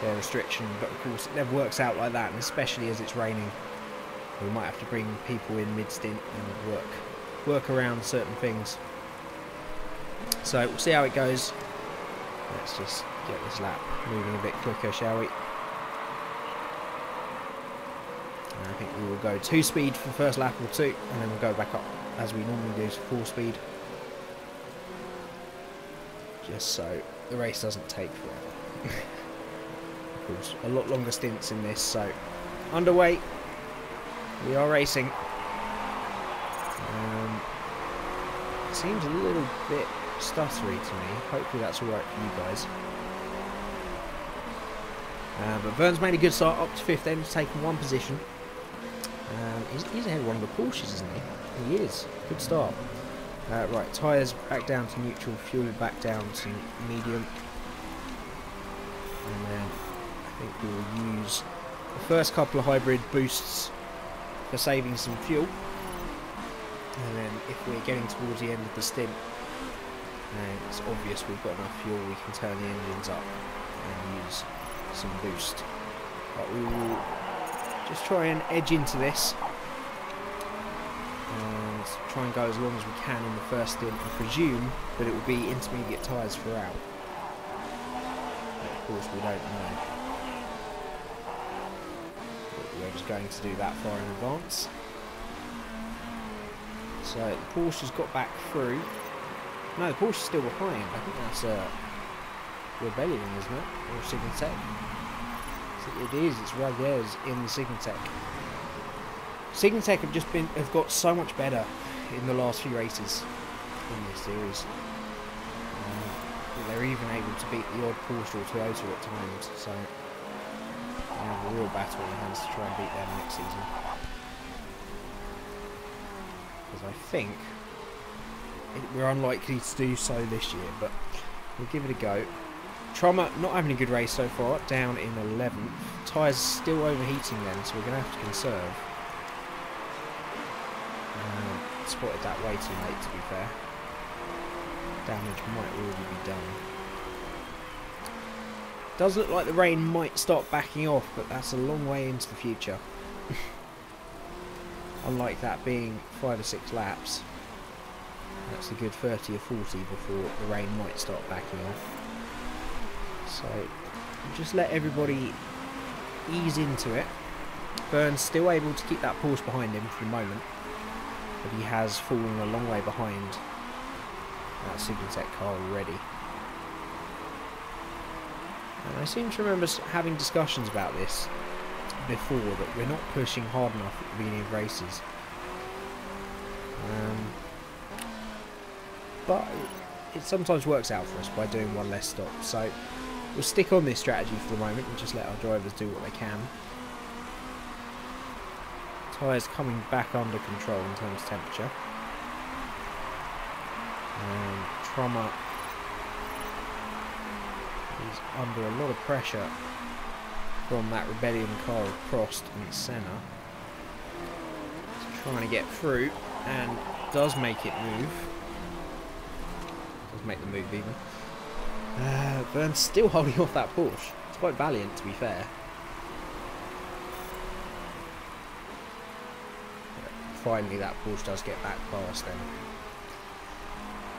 S1: their restriction, but of course it never works out like that, and especially as it's raining, we might have to bring people in mid-stint and work around certain things. So we'll see how it goes. Let's just get this lap moving a bit quicker, shall we? And I think we will go 2-speed for the first lap or 2, and then we'll go back up as we normally do to 4-speed. Just so the race doesn't take forever. Of course, a lot longer stints in this, so underway. We are racing. It seems a little bit stuttery to me. Hopefully that's alright for you guys. But Vern's made a good start up to 5th end, taking 1 position. He's ahead of one of the Porsches, isn't he? He is. Good start. Right, tyres back down to neutral, fuel back down to medium. And then I think we'll use the first couple of hybrid boosts for saving some fuel. And then if we're getting towards the end of the stint, and it's obvious we've got enough fuel, we can turn the engines up and use some boost. But we will just try and edge into this. And try and go as long as we can in the first stint and presume that it will be intermediate tyres throughout. But of course we don't know. But we're just going to do that far in advance. So the Porsche's got back through. No, the Porsche's still behind. I think that's Rebellion, isn't it? Or Signatech. It is, it's Ravier's in the Signatech. Signatech have got so much better in the last few races in this series. They're even able to beat the odd Porsche or Toyota at times, so they have a real battle on their hands to try and beat them next season. Because I think we're unlikely to do so this year, but we'll give it a go. Trummer not having a good race so far, down in 11th. Tyres still overheating then, so we're going to have to conserve. spotted that way too late, to be fair. Damage might already be done. Does look like the rain might start backing off, but that's a long way into the future. Unlike that being 5 or 6 laps, that's a good 30 or 40 before the rain might start backing off. So just let everybody ease into it. Vern's still able to keep that Porsche behind him for the moment, but he has fallen a long way behind that Signatech car already. And I seem to remember having discussions about this before, that we're not pushing hard enough at the beginning of races. But it sometimes works out for us by doing one less stop. So we'll stick on this strategy for the moment and just let our drivers do what they can. Tyres coming back under control in terms of temperature. And Trummer is under a lot of pressure from that Rebellion car of Prost and Senna. He's trying to get through and does make it move. Does make the move even. Vern's still holding off that Porsche. It's quite valiant, to be fair. Finally that Porsche does get back past them.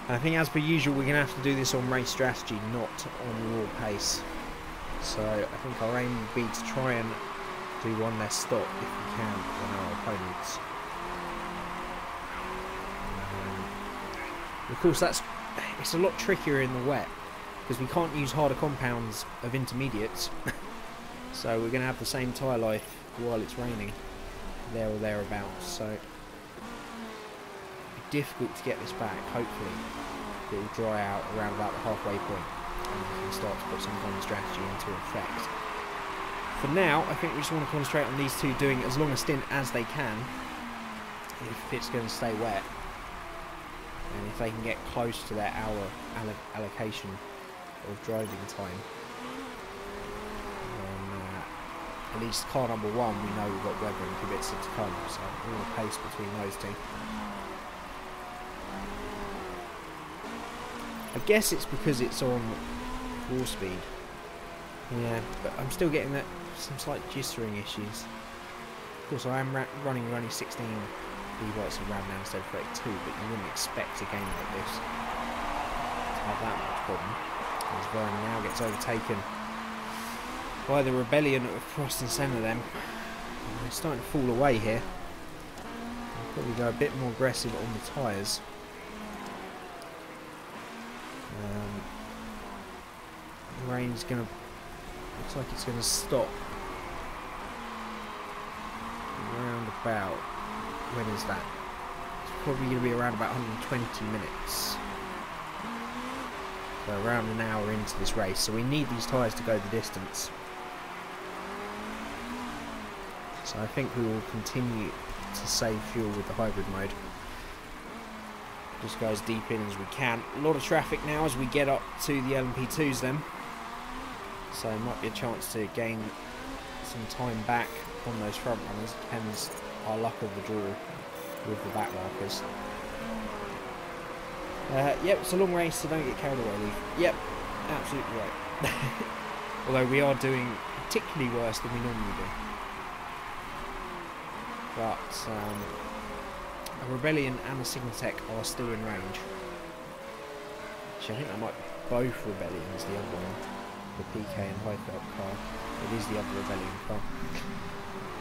S1: I think as per usual we're going to have to do this on race strategy, not on raw pace. So I think our aim would be to try and do one less stop if we can than our opponents. Of course it's a lot trickier in the wet because we can't use harder compounds of intermediates. So we're going to have the same tyre life while it's raining, there or thereabouts. So it'll be difficult to get this back. Hopefully it will dry out around about the halfway point and we can start to put some kind of strategy into effect. For now, I think we just want to concentrate on these two doing as long a stint as they can if it's going to stay wet. And if they can get close to their hour allocation of driving time, then at least car number 1 we know we've got Webber and Kubica to come, so we're on a pace between those two. I guess it's because it's on 4 speed. Yeah, but I'm still getting some slight jistering issues. Of course I am running only 16 e-bikes of RAM now instead of 32, but you wouldn't expect a game like this to have that much problem. As Vern now gets overtaken by the Rebellion of Prost and Senna then. They're starting to fall away here. I'll probably go a bit more aggressive on the tyres. The rain's gonna, looks like it's gonna stop around about, when is that? It's probably going to be around about 120 minutes. So around an hour into this race. So we need these tyres to go the distance. So I think we will continue to save fuel with the hybrid mode. Just go as deep in as we can. A lot of traffic now as we get up to the LMP2s then. So it might be a chance to gain some time back on those front runners. Depends our luck of the draw with the back markers. Yep, it's a long race, so don't get carried away, Leaf. Yep, absolutely right. Although we are doing particularly worse than we normally do. But a Rebellion and a Signatech are still in range. Actually, I think that might be both Rebellions, the other one. The PK and Heifeld car. It is the other Rebellion car.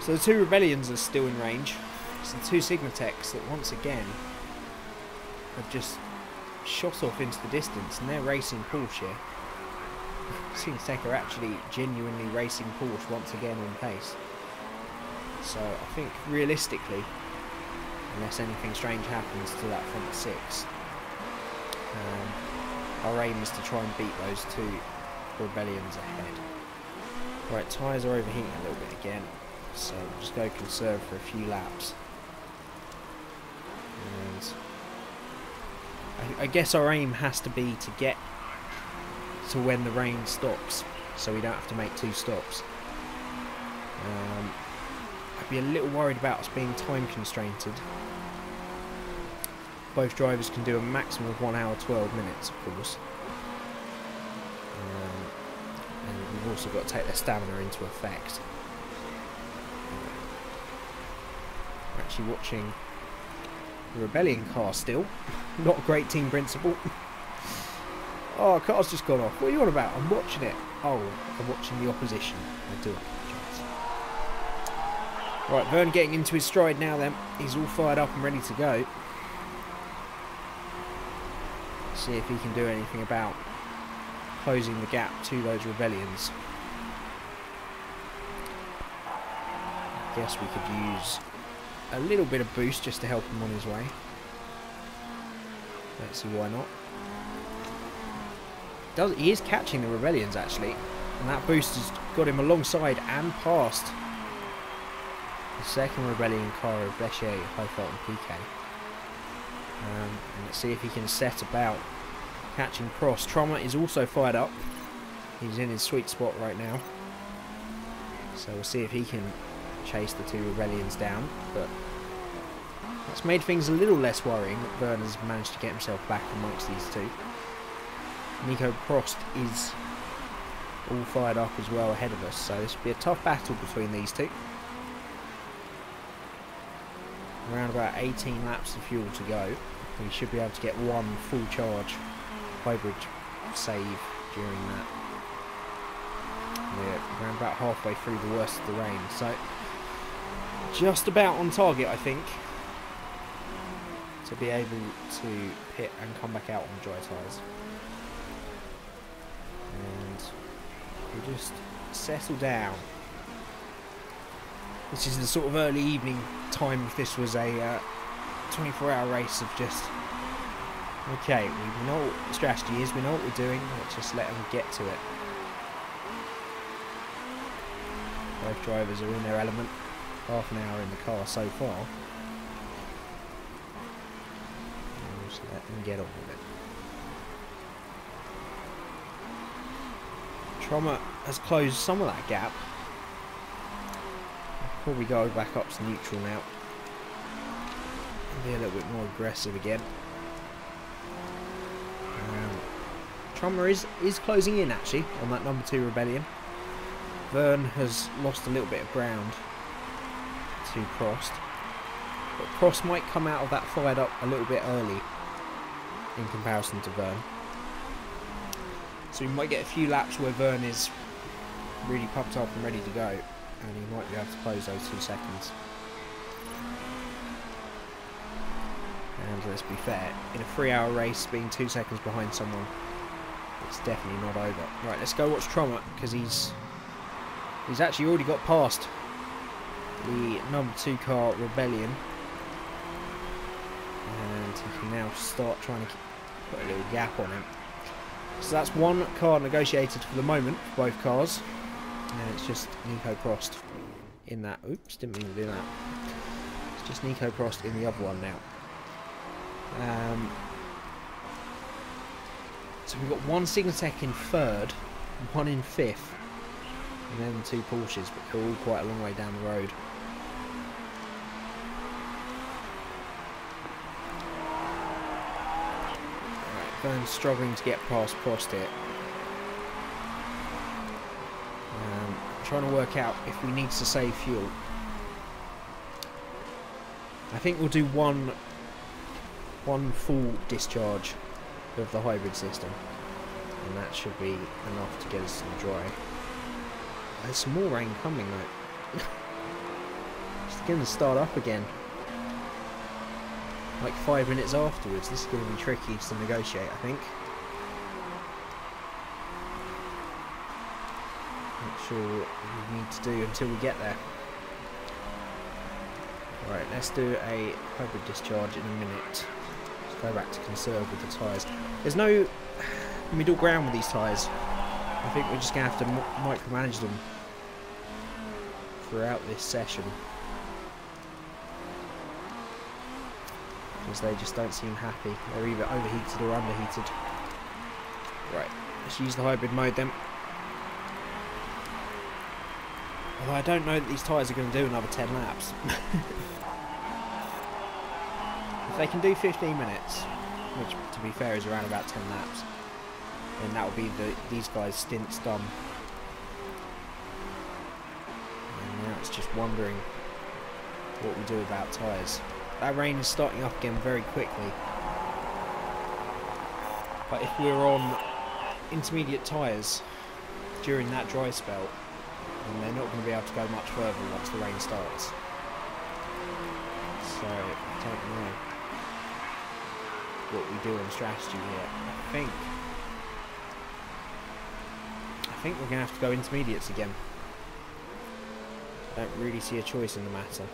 S1: So the two Rebellions are still in range. It's the two Signatechs that once again have just shot off into the distance, and they're racing Porsche. Signatech are actually genuinely racing Porsche once again on pace. So I think realistically, unless anything strange happens to that front 6, our aim is to try and beat those two Rebellions ahead. Right, tyres are overheating a little bit again, so we'll just go conserve for a few laps. And I guess our aim has to be to get to when the rain stops, so we don't have to make 2 stops. I'd be a little worried about us being time constrained Both drivers can do a maximum of 1 hour 12 minutes, of course. And we've also got to take their stamina into effect. We're actually watching the Rebellion car still. Not a great team principle. Oh, car's just gone off. What are you on about? I'm watching it. Oh, I'm watching the opposition. I do apologise. Right, Vern getting into his stride now then. He's all fired up and ready to go. See if he can do anything about closing the gap to those Rebellions. I guess we could use a little bit of boost just to help him on his way. Let's see why not. He is catching the Rebellions actually, and that boost has got him alongside and past the second Rebellion car of Bechet, Heifelt and PK. And let's see if he can set about catching Prost. Trommer is also fired up. He's in his sweet spot right now. So we'll see if he can chase the two Rebellions down. But that's made things a little less worrying that Vern has managed to get himself back amongst these two. Nico Prost is all fired up as well ahead of us. So this will be a tough battle between these two. Around about 18 laps of fuel to go. We should be able to get one full charge hybrid save during that. We're around about halfway through the worst of the rain, so just about on target, I think, to be able to pit and come back out on dry tyres. And we just settle down. This is the sort of early evening time if this was a 24-hour race of just, okay, we know what the strategy is, we know what we're doing, let's just let them get to it. Both drivers are in their element, half an hour in the car so far. We'll just let them get on with it. Trommer has closed some of that gap. Probably go back up to neutral now. Be a little bit more aggressive again. Trommer is closing in actually on that number 2 Rebellion. Vern has lost a little bit of ground to Prost, but Prost might come out of that fired up a little bit early in comparison to Vern. So we might get a few laps where Vern is really pumped up and ready to go, and he might be able to close those 2 seconds. And let's be fair, in a 3-hour race, being 2 seconds behind someone, it's definitely not over. Right, let's go watch Trommer, because he's actually already got past the number 2 car Rebellion, and he can now start trying to put a little gap on him. So that's one car negotiated for the moment for both cars, and it's just Nico Prost in that. Oops, didn't mean to do that. It's just Nico Prost in the other one now. So we've got one Signatech in 3rd, one in 5th, and then 2 Porsches, but they're all quite a long way down the road. Right, Vern's struggling to get past Prost here. Trying to work out if we need to save fuel. I think we'll do one full discharge of the hybrid system, and that should be enough to get us to the dry. There's some more rain coming though. It's going to start up again like 5 minutes afterwards. This is going to be tricky to negotiate, I think. Not sure what we need to do until we get there. Right, let's do a hybrid discharge in a minute. Let's go back to conserve with the tyres. There's no middle ground with these tyres. I think we're just going to have to micromanage them throughout this session, because they just don't seem happy. They're either overheated or underheated. Right, let's use the hybrid mode then. Although I don't know that these tyres are going to do another 10 laps. If they can do 15 minutes, which to be fair is around about 10 laps, then that will be these guys' stints done. And now it's just wondering what we do about tyres. That rain is starting up again very quickly. But if we're on intermediate tyres during that dry spell, then they're not going to be able to go much further once the rain starts. So I don't know what we do on strategy here. I think we're going to have to go intermediates again. I don't really see a choice in the matter.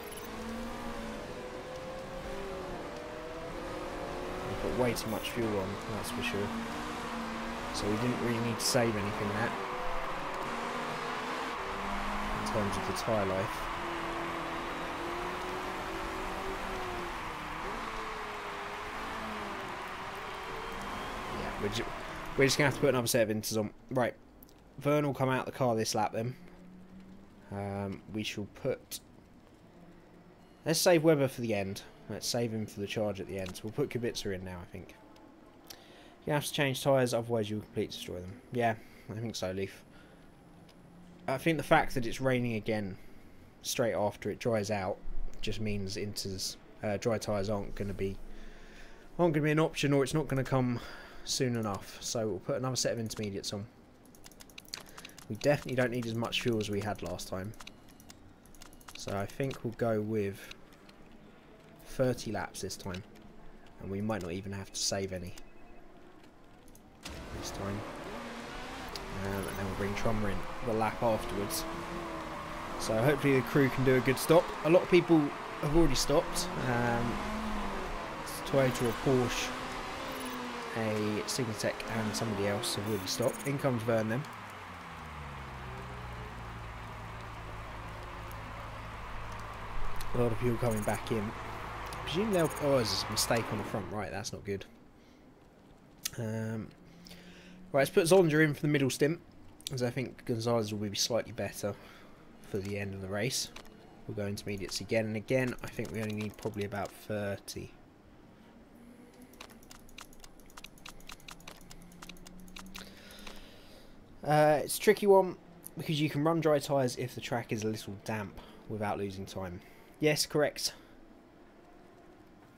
S1: We've got way too much fuel on, that's for sure. So we didn't really need to save anything there in terms of the tyre life. Yeah, we're just going to have to put another set of inters on. Right, Vern will come out the car this lap then. We shall put... Let's save Webber for the end. Let's save him for the charge at the end. So we'll put Kubica in now, I think. You have to change tyres, otherwise you'll completely destroy them. Yeah, I think so, Leaf. I think the fact that it's raining again straight after it dries out just means inters, dry tyres aren't going to be an option, or it's not going to come soon enough. So we'll put another set of intermediates on. We definitely don't need as much fuel as we had last time. So I think we'll go with 30 laps this time. And we might not even have to save any this time. And then we'll bring Trummer in the lap afterwards. So hopefully the crew can do a good stop. A lot of people have already stopped. Toyota or Porsche, a Signatech and somebody else have already stopped. In comes Vern then. A lot of people coming back in. I presume they'll... Oh, there's a mistake on the front right, that's not good. Right, let's put Zonja in for the middle stint, as I think Gonzalez will be slightly better for the end of the race. We'll go intermediates again and again. I think we only need probably about 30. It's a tricky one, because you can run dry tyres if the track is a little damp without losing time. Yes, correct.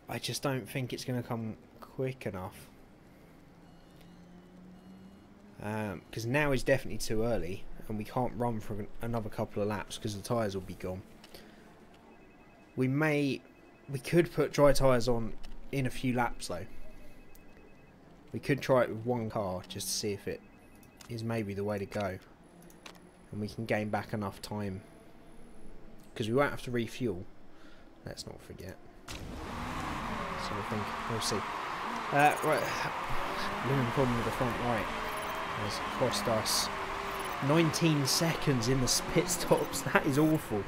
S1: I just don't think it's going to come quick enough. Because now is definitely too early, and we can't run for another couple of laps because the tyres will be gone. We could put dry tyres on in a few laps though. We could try it with one car just to see if it is maybe the way to go, and we can gain back enough time, because we won't have to refuel. Let's not forget. So I think we'll see. Right, living problem with the front right has cost us 19 seconds in the pit stops. That is awful.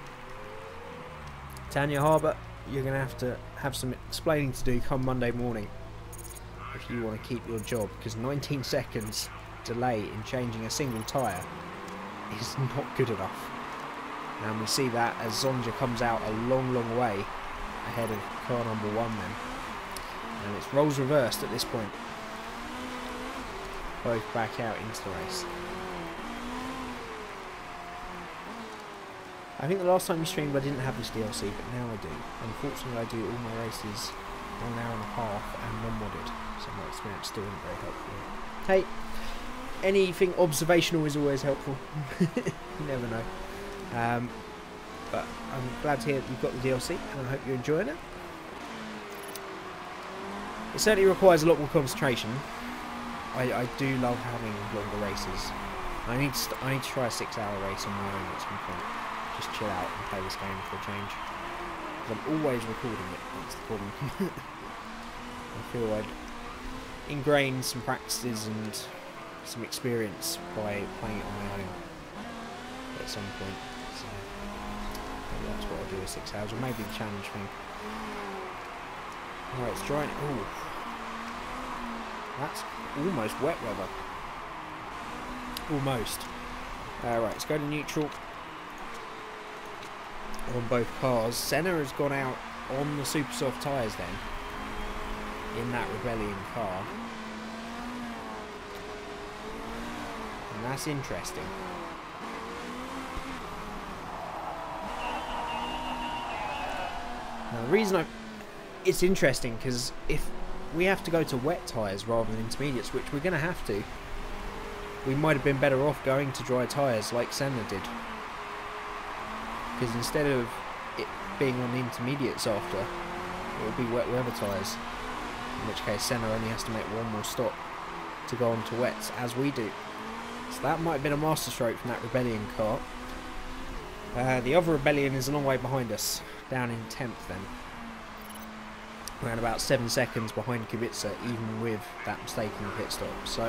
S1: Tanya Harbour, you're going to have some explaining to do come Monday morning if you want to keep your job, because 19 seconds delay in changing a single tyre is not good enough. And we see that as Zonja comes out a long, long way ahead of car number 1 then. And it's roles reversed at this point. Both back out into the race. I think the last time we streamed I didn't have this DLC, but now I do. Unfortunately I do all my races 1 hour and a half and non-modded, so my experience still isn't very helpful. Hey, anything observational is always helpful. You never know. But I'm glad to hear that you've got the DLC, and I hope you're enjoying it. It certainly requires a lot more concentration. I do love having longer races. I need to try a 6-hour race on my own at some point. Just chill out and play this game for a change. Because I'm always recording it, that's the problem. I feel I'd ingrain some practices and some experience by playing it on my own at some point. So maybe that's what I'll do with 6 hours, or maybe the challenge thing. Alright, it's drying. Oh, that's almost wet weather. Almost. Right, let's go to neutral on both cars. Senna has gone out on the super soft tyres then. in that Rebellion car. And that's interesting. Now, the reason it's interesting because if we have to go to wet tyres rather than intermediates, which we're going to have to, we might have been better off going to dry tyres like Senna did. Because instead of it being on the intermediates after, it will be wet weather tyres. In which case Senna only has to make one more stop to go on to wets, as we do. So that might have been a masterstroke from that Rebellion car. The other Rebellion is a long way behind us, down in 10th then. Around about 7 seconds behind Kubica, even with that mistaken pit stop. So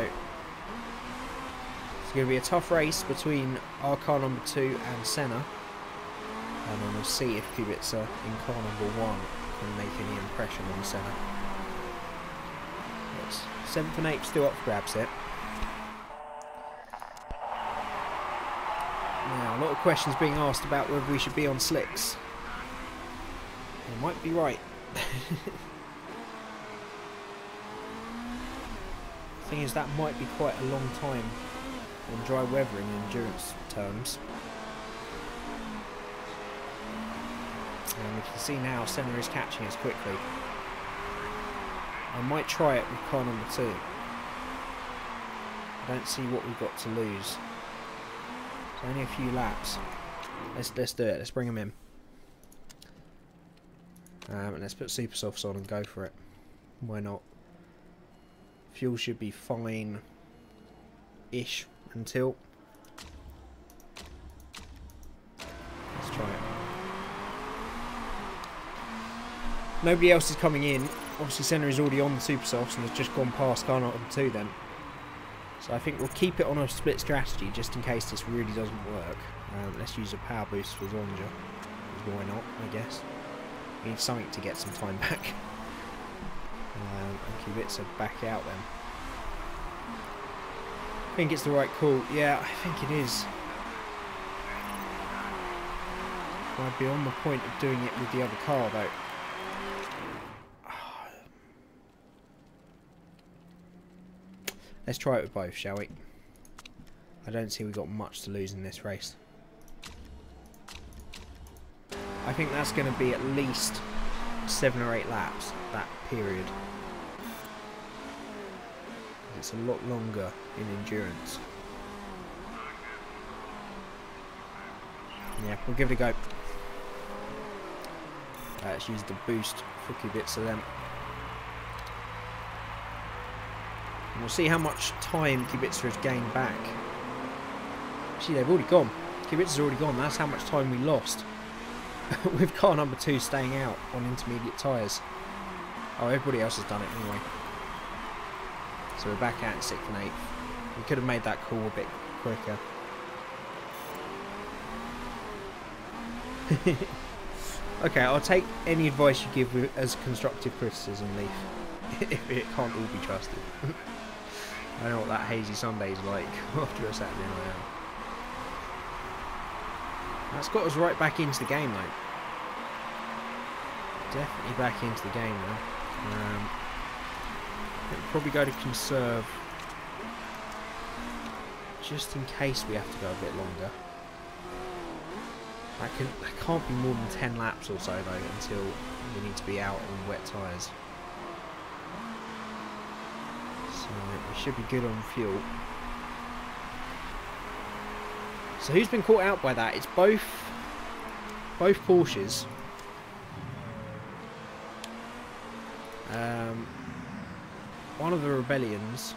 S1: it's going to be a tough race between our car number 2 and Senna. And then we'll see if Kubica in car number 1 can make any impression on Senna. Yes, 7th and 8th still up for grabs here. Now, a lot of questions being asked about whether we should be on slicks. You might be right. The thing is, that might be quite a long time on dry weather in endurance terms. And we can see now Senna is catching us quickly. I might try it with car number 2. I don't see what we've got to lose. It's only a few laps. Let's do it. Let's bring them in. And let's put super softs on and go for it. Why not? Fuel should be fine-ish until. Let's try it. Nobody else is coming in. Obviously Senna is already on the super softs and has just gone past car number 2 then. So I think we'll keep it on a split strategy just in case this really doesn't work. Let's use a power boost for Zonja. Why not, I guess. We need something to get some time back. And Kubica back out then. I think it's the right call. Yeah, I think it is. I'd be on the point of doing it with the other car though. Let's try it with both, shall we? I don't see we've got much to lose in this race. I think that's going to be at least 7 or 8 laps, that period. It's a lot longer in endurance. Yeah, we'll give it a go. Let's use the boost for Kubica then. And we'll see how much time Kubica has gained back. Actually, they've already gone. Kubica's already gone. That's how much time we lost. With car number 2 staying out on intermediate tyres. Oh, everybody else has done it anyway. So we're back out in 6th and 8th. We could have made that call a bit quicker. Okay, I'll take any advice you give as constructive criticism, Leaf. If it can't all be trusted. I know what that hazy Sunday's like after a Saturday night out. That's got us right back into the game though. Definitely back into the game now. We'll probably go to conserve just in case we have to go a bit longer. That can't be more than 10 laps or so though until we need to be out on wet tyres. So we should be good on fuel. So who's been caught out by that? It's both Porsches. One of the Rebellions.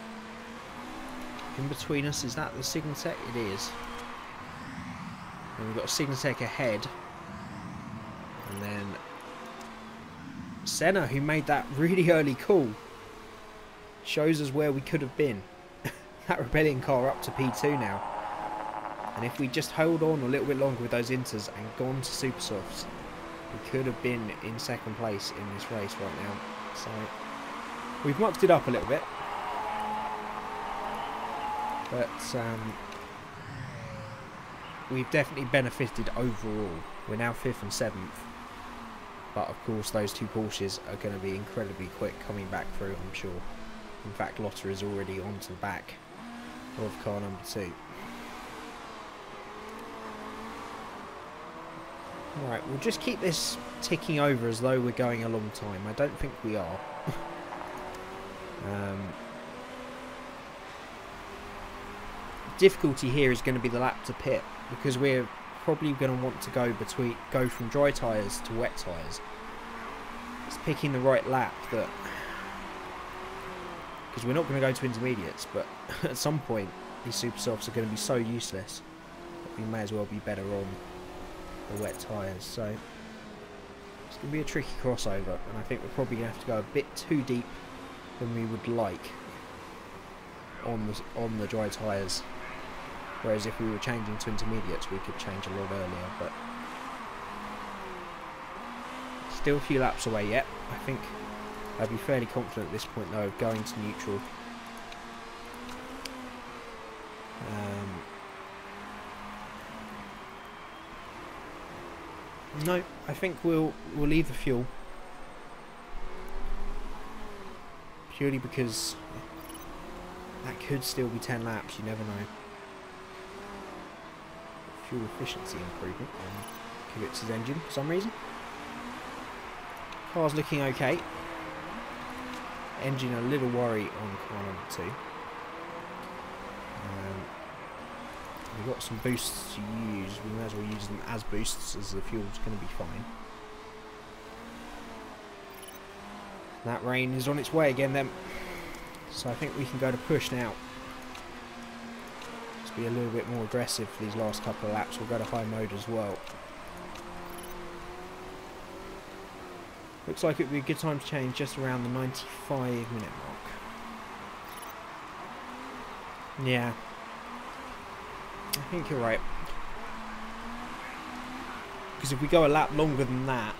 S1: In between us, is that the Signatech? It is. And we've got a Signatech ahead. And then Senna, who made that really early call, shows us where we could have been. That Rebellion car up to P2 now. And if we just hold on a little bit longer with those inters and gone to super softs, we could have been in 2nd place in this race right now. So we've mucked it up a little bit. But we've definitely benefited overall. We're now 5th and 7th But of course those two Porsches are going to be incredibly quick coming back through, I'm sure. In fact, Lotta is already onto the back of car number 2. Alright, we'll just keep this ticking over as though we're going a long time. I don't think we are. Difficulty here is going to be the lap to pit, because we're probably going to want to go from dry tyres to wet tyres. It's picking the right lap that, because we're not going to go to intermediates, but at some point these super softs are going to be so useless that we may as well be better on the wet tyres. So it's going to be a tricky crossover, and I think we're probably going to have to go a bit too deep than we would like on the dry tyres. Whereas if we were changing to intermediates, we could change a lot earlier, but still a few laps away yet. I think I'd be fairly confident at this point though of going to neutral. No, I think we'll leave the fuel, purely because that could still be 10 laps, you never know. Fuel efficiency improvement on Kubitz's engine for some reason. Car's looking okay. Engine a little worry on car number 2. We've got some boosts to use. We may as well use them as boosts, as the fuel's going to be fine. That rain is on its way again then. So I think we can go to push now. Just be a little bit more aggressive for these last couple of laps. We'll go to high mode as well. Looks like it would be a good time to change just around the 95-minute mark. Yeah. I think you're right. Because if we go a lap longer than that,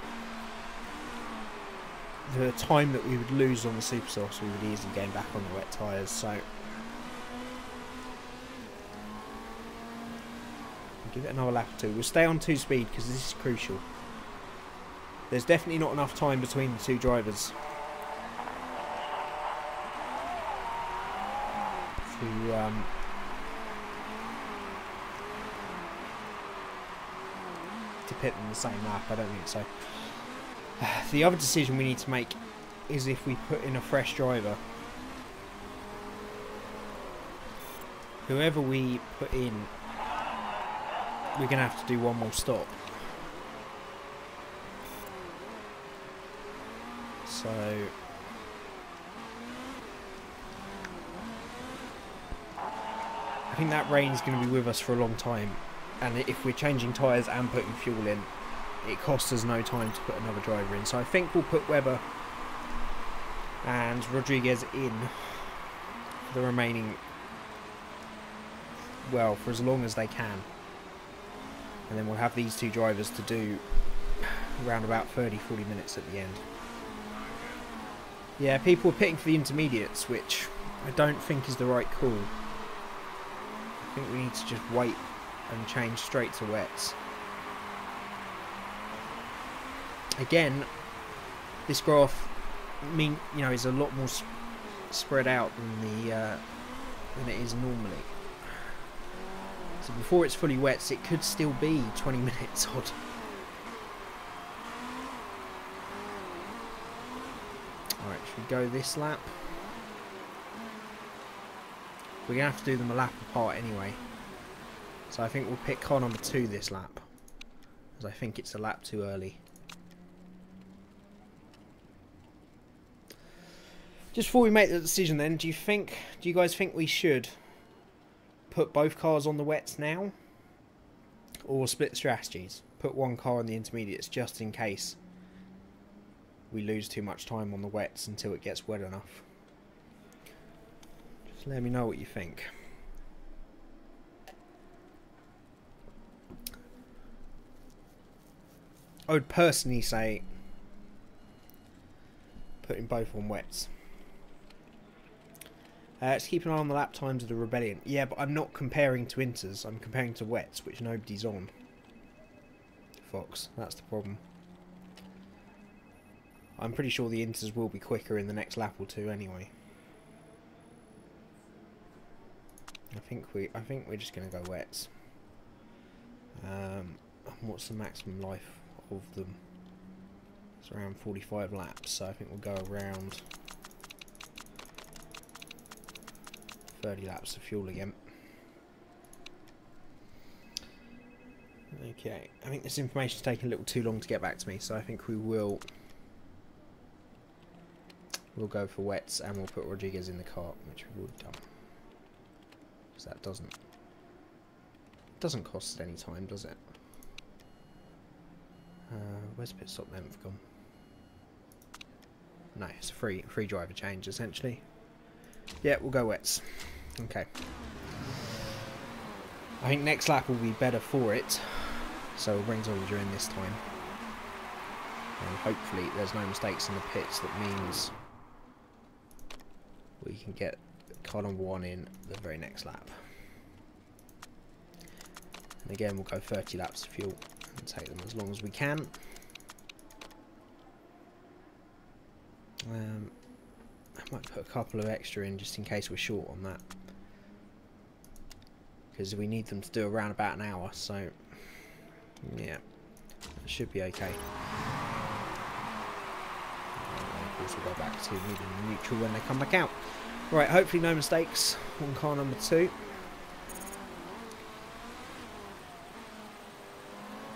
S1: the time that we would lose on the super softs, we would easily gain back on the wet tyres. So I'll give it another lap or two. We'll stay on 2 speed because this is crucial. There's definitely not enough time between the two drivers to pit in the same lap. I don't think so. The other decision we need to make is if we put in a fresh driver. Whoever we put in, we're going to have to do one more stop. So I think that rain is going to be with us for a long time, and if we're changing tyres and putting fuel in, it costs us no time to put another driver in. So I think we'll put Webber and Rodriguez in for the remaining, well, for as long as they can, and then we'll have these two drivers to do around about 30-40 minutes at the end. Yeah, people are pitting for the intermediates, which I don't think is the right call. I think we need to just wait and change straight to wets. Again, this graph is a lot more spread out than it is normally. So before it's fully wets, it could still be 20 minutes odd. Alright, should we go this lap? We're going to have to do them a lap apart anyway. So I think we'll pick car number 2 this lap, as I think it's a lap too early. Just before we make the decision then, do you guys think we should put both cars on the wets now? Or split strategies? Put one car on the intermediates just in case we lose too much time on the wets until it gets wet enough. Just let me know what you think. I would personally say putting both on wets. Let's keep an eye on the lap times of the Rebellion. Yeah, but I'm not comparing to inters, I'm comparing to wets, which nobody's on. Fox, that's the problem. I'm pretty sure the inters will be quicker in the next lap or two anyway. I think we're just going to go wets. What's the maximum life of them? It's around 45 laps, so I think we'll go around 30 laps of fuel again. Okay, I think this information's taking a little too long to get back to me, so I think we'll go for wets and we'll put Rodriguez in the cart, which we've already done. Because that doesn't cost any time, does it? Where's pit stop then gone? No, it's a free driver change essentially. Yeah, we'll go wets. Okay. I think next lap will be better for it, so we'll bring Zollinger in this time. And hopefully there's no mistakes in the pits. That means we can get car number 1 in the very next lap. And again, we'll go 30 laps of fuel and take them as long as we can. I might put a couple of extra in just in case we're short on that, because we need them to do around about an hour, so yeah, that should be okay. And of course we'll go back to medium and neutral when they come back out. Right, hopefully no mistakes on car number 2.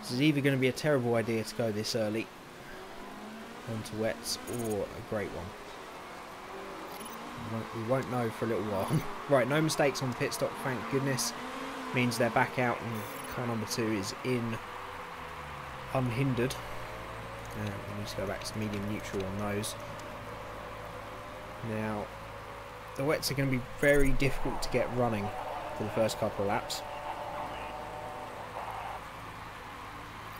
S1: This is either going to be a terrible idea to go this early onto wets, or a great one. We won't know for a little while. Right, no mistakes on pit stop, thank goodness. Means they're back out and car number 2 is in unhindered. We need to go back to medium neutral on those. Now, the wets are going to be very difficult to get running for the first couple of laps.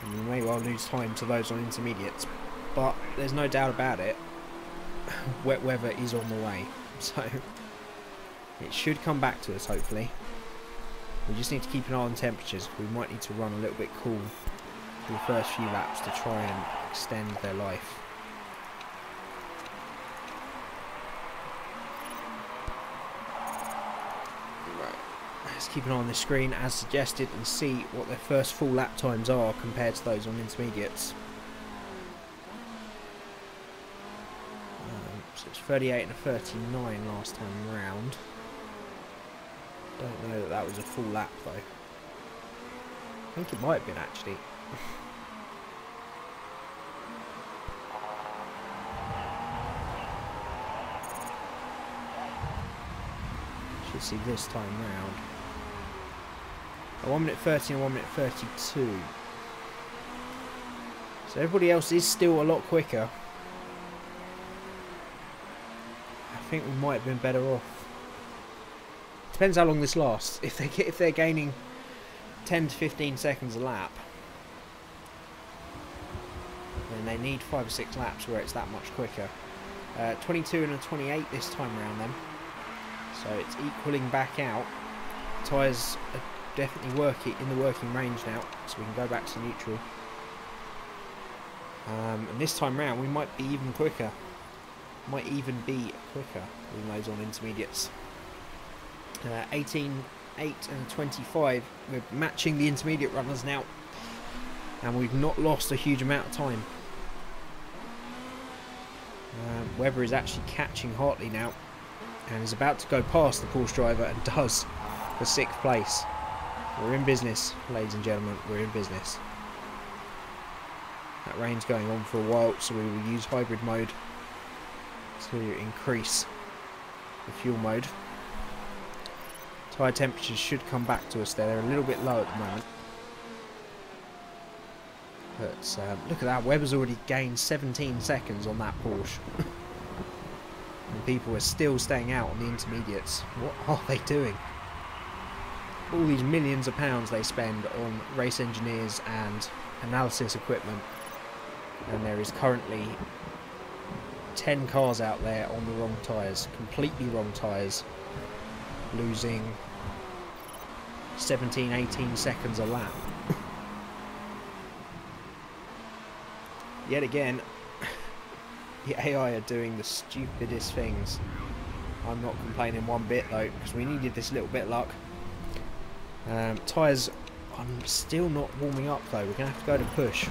S1: And we may well lose time to those on intermediates, but there's no doubt about it, wet weather is on the way, so it should come back to us hopefully. We just need to keep an eye on temperatures. We might need to run a little bit cool for the first few laps to try and extend their life. Right, let's keep an eye on the screen as suggested and see what their first full lap times are compared to those on intermediates. So it's 38 and a 39 last time round. Don't know that that was a full lap though. I think it might have been actually. Should see this time round. A 1 minute 30 and 1 minute 32. So everybody else is still a lot quicker. I think we might have been better off. Depends how long this lasts. If they're gaining 10 to 15 seconds a lap, then they need 5 or 6 laps where it's that much quicker. 22 and a 28 this time around then, so it's equaling back out. Tyres are definitely in the working range now, so we can go back to neutral. And this time round we might be even quicker. Might even be quicker than those on intermediates. 18, 8 and 25. We're matching the intermediate runners now, and we've not lost a huge amount of time. Webber is actually catching Hartley now and is about to go past the Porsche driver, and does, for 6th place. We're in business, ladies and gentlemen, we're in business. That rain's going on for a while, so we will use hybrid mode to increase the fuel mode. Tyre temperatures should come back to us there. They're a little bit low at the moment. But look at that, Webber's already gained 17 seconds on that Porsche. And people are still staying out on the intermediates. What are they doing? All these millions of pounds they spend on race engineers and analysis equipment, and there is currently 10 cars out there on the wrong tyres, completely wrong tyres, losing 17, 18 seconds a lap. Yet again, The AI are doing the stupidest things. I'm not complaining one bit though, because we needed this little bit of luck. Tyres, I'm still not warming up though. We're going to have to go to push.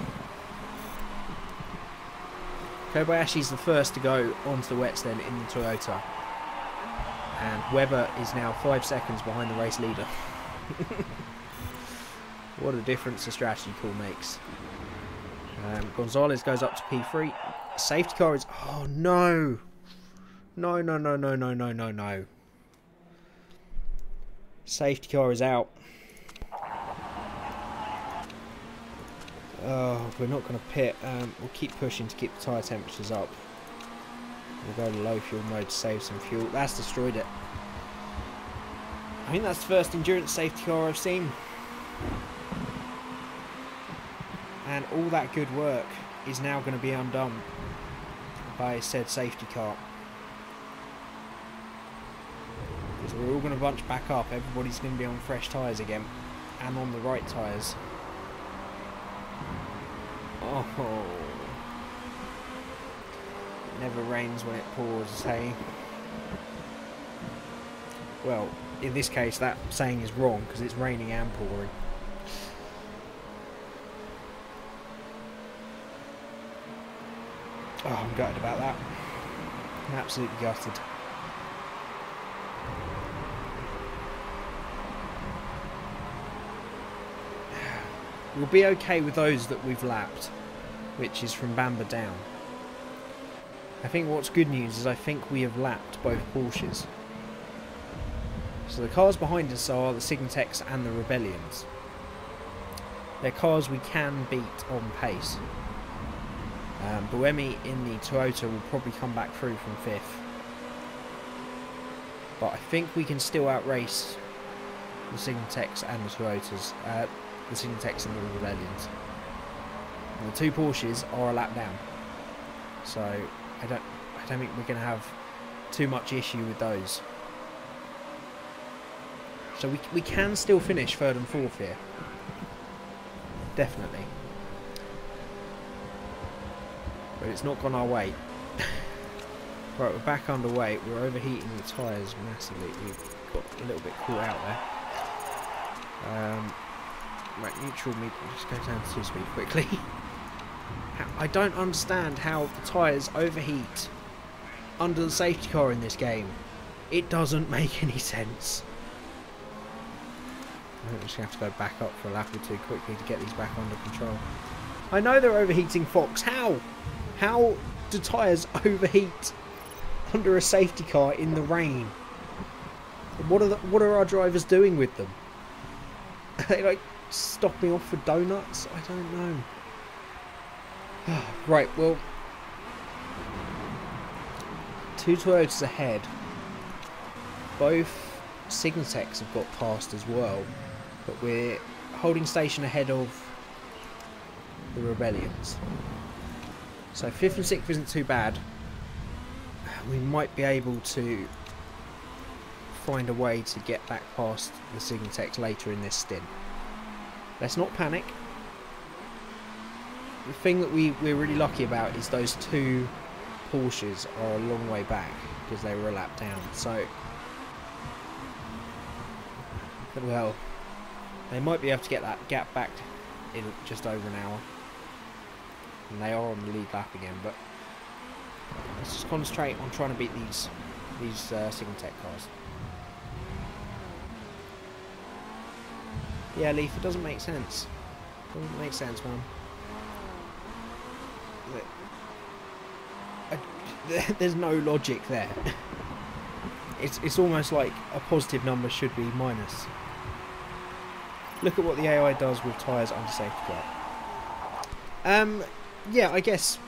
S1: Kobayashi's the first to go onto the wets then in the Toyota. And Webber is now 5 seconds behind the race leader. What a difference the strategy call makes. Gonzalez goes up to P3. Safety car is... Oh, no. No, no, no, no, no, no, no, no. Safety car is out. Oh, we're not going to pit. We'll keep pushing to keep the tyre temperatures up. We'll go to low fuel mode to save some fuel. That's destroyed it. I think that's the first endurance safety car I've seen. And all that good work is now going to be undone by said safety car. Because we're all going to bunch back up. Everybody's going to be on fresh tyres again. And on the right tyres. Oh. It never rains when it pours, hey? Well, in this case that saying is wrong because it's raining and pouring. Oh, I'm gutted about that. I'm absolutely gutted. We'll be okay with those that we've lapped, which is from Bamber down. I think what's good news is I think we have lapped both Porsches. So the cars behind us are the Signatechs and the Rebellions. They're cars we can beat on pace. Buemi in the Toyota will probably come back through from 5th. But I think we can still outrace the Signatechs and the Toyotas. The Signatechs and the Rebellions. And the two Porsches are a lap down. So I don't think we're going to have too much issue with those. So we can still finish 3rd and 4th here. Definitely. But it's not gone our way. Right, we're back underway. We're overheating the tyres massively. We've got a little bit caught out there. Right, neutral medium. Just go down to 2-speed quickly. I don't understand how the tyres overheat under the safety car in this game. It doesn't make any sense. I'm just going to have to go back up for a lap or two quickly to get these back under control. I know they're overheating, Fox. How? How do tyres overheat under a safety car in the rain? What are our drivers doing with them? Are they like stopping off for donuts? I don't know. Right, well, 2 Toyotas ahead. Both Signatechs have got past as well, but we're holding station ahead of the Rebellions. So 5th and 6th isn't too bad. We might be able to find a way to get back past the Signatechs later in this stint. Let's not panic. The thing that we're really lucky about is those 2 Porsches are a long way back because they were a lap down. So, well, they might be able to get that gap back in just over an hour. And they are on the lead lap again, but let's just concentrate on trying to beat these Signatech cars. Yeah, Leaf, it doesn't make sense. It doesn't make sense, man. There's no logic there. It's almost like a positive number should be minus. Look at what the AI does with tyres under safety car. Yeah, I guess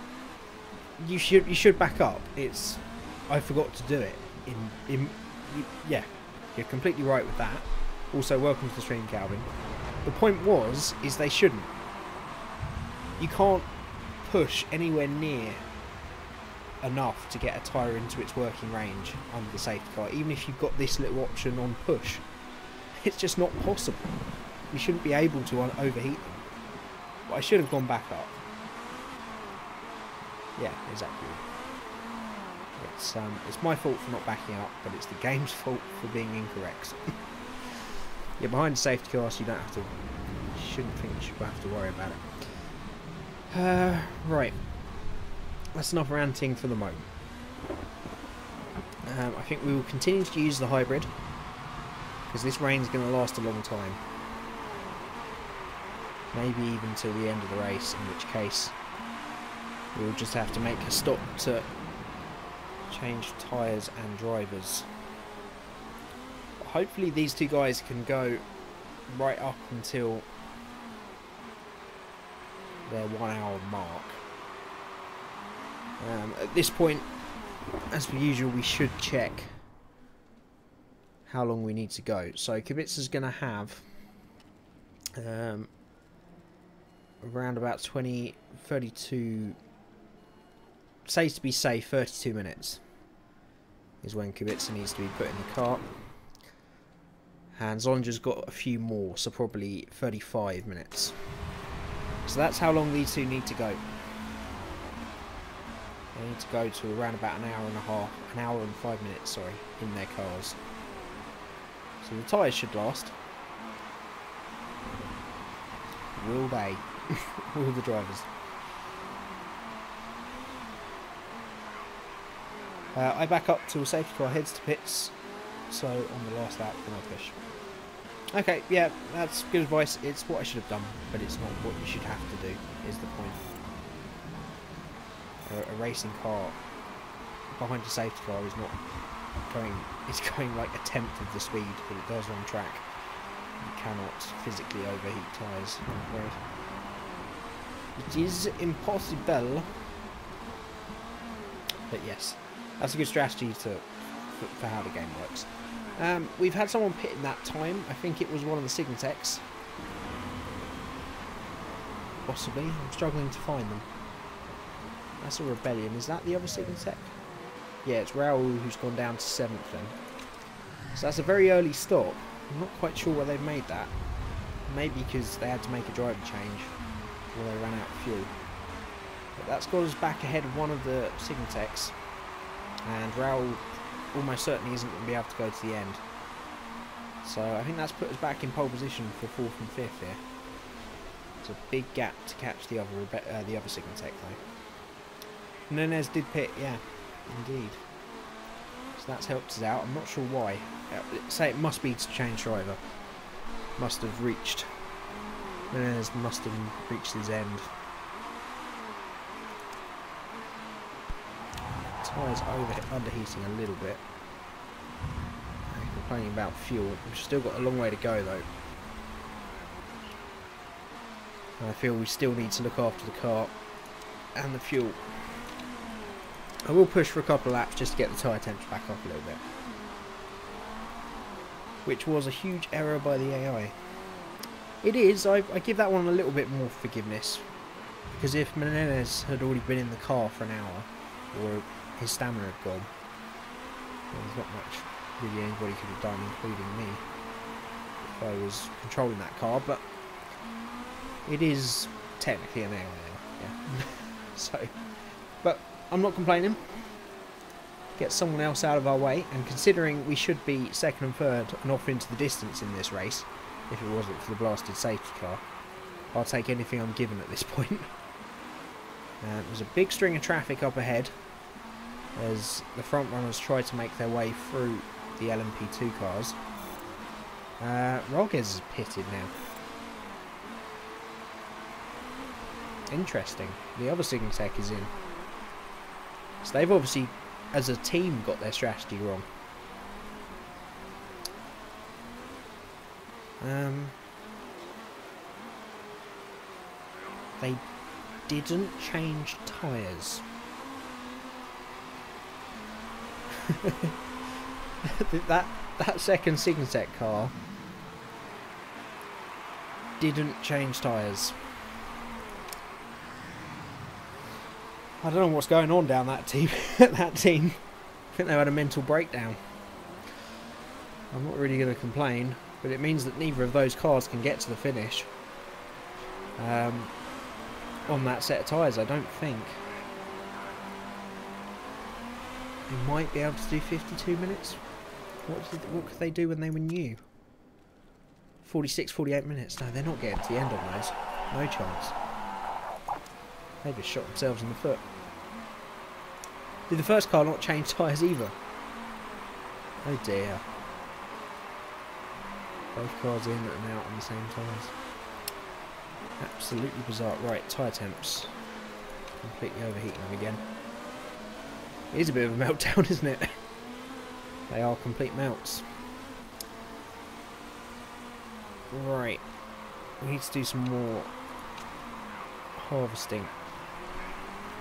S1: you should back up. I forgot to do it. Yeah, you're completely right with that. Also, welcome to the stream, Calvin. The point is they shouldn't. You can't push anywhere near enough to get a tyre into its working range under the safety car, even if you've got this little option on push. It's just not possible. You shouldn't be able to overheat them. But I should have gone back up. Yeah, exactly. It's my fault for not backing up, but it's the game's fault for being incorrect. You're behind a safety car, so you don't have to. Shouldn't think you should have to worry about it. Right. That's enough ranting for the moment. I think we will continue to use the hybrid because this rain's going to last a long time. Maybe even till the end of the race, in which case we'll just have to make a stop to change tyres and drivers. But hopefully these two guys can go right up until their 1 hour mark. At this point, as per usual, we should check how long we need to go. So Kubica's going to have around about 32, say to be safe, 32 minutes is when Kubica needs to be put in the car. And Zollinger's got a few more, so probably 35 minutes. So that's how long these two need to go. They need to go to around about an hour and 5 minutes, sorry, in their cars. So the tyres should last. Will they? Will the drivers? I back up till safety car heads to pits, so on the last lap then I push. Okay, yeah, that's good advice. It's what I should have done, but it's not what you should have to do, is the point. A racing car behind a safety car is not going, it's going like a tenth of the speed that it does on track. You cannot physically overheat tyres, I'm afraid. It is impossible. But yes, that's a good strategy for how the game works. We've had someone pit in that time. I think it was one of the Signatechs. Possibly. I'm struggling to find them. That's a Rebellion. Is that the other Signatech? Yeah, it's Raoul who's gone down to 7th then. So that's a very early stop. I'm not quite sure why they've made that. Maybe because they had to make a driver change or they ran out of fuel. But that's got us back ahead of one of the Signatechs. And Raoul almost certainly isn't going to be able to go to the end. So I think that's put us back in pole position for 4th and 5th here. It's a big gap to catch the other Signatech though. Nunez did pit, yeah, indeed. So that's helped us out. I'm not sure why. Say it must be to change driver. Must have reached. Nunez must have reached his end. Tyres underheating a little bit. Complaining about fuel. We've still got a long way to go though. And I feel we still need to look after the car and the fuel. I will push for a couple of laps just to get the tyre temps back up a little bit. Which was a huge error by the AI. It is, I give that one a little bit more forgiveness. Because if Menendez had already been in the car for an hour, or his stamina had gone, well, there's not much really anybody could have done, including me, if I was controlling that car, but it is technically an AI, yeah. So, but I'm not complaining. Get someone else out of our way, and considering we should be 2nd and 3rd and off into the distance in this race, if it wasn't for the blasted safety car, I'll take anything I'm given at this point. There's a big string of traffic up ahead as the front runners try to make their way through the LMP2 cars. Rodriguez is pitted now. Interesting. The other Signatech is in. So they've obviously, as a team, got their strategy wrong. They didn't change tyres. that 2nd Signatech car didn't change tyres. I don't know what's going on down that team. That team. I think they had a mental breakdown. I'm not really going to complain, but it means that neither of those cars can get to the finish on that set of tyres, I don't think. We might be able to do 52 minutes. What could they do when they were new? 46, 48 minutes. No, they're not getting to the end on those. No chance. They just shot themselves in the foot. Did the first car not change tyres either? Oh dear. Both cars in and out on the same tyres. Absolutely bizarre. Right, tyre temps. Completely overheating them again. It is a bit of a meltdown, isn't it? They are complete melts. Right. We need to do some more harvesting.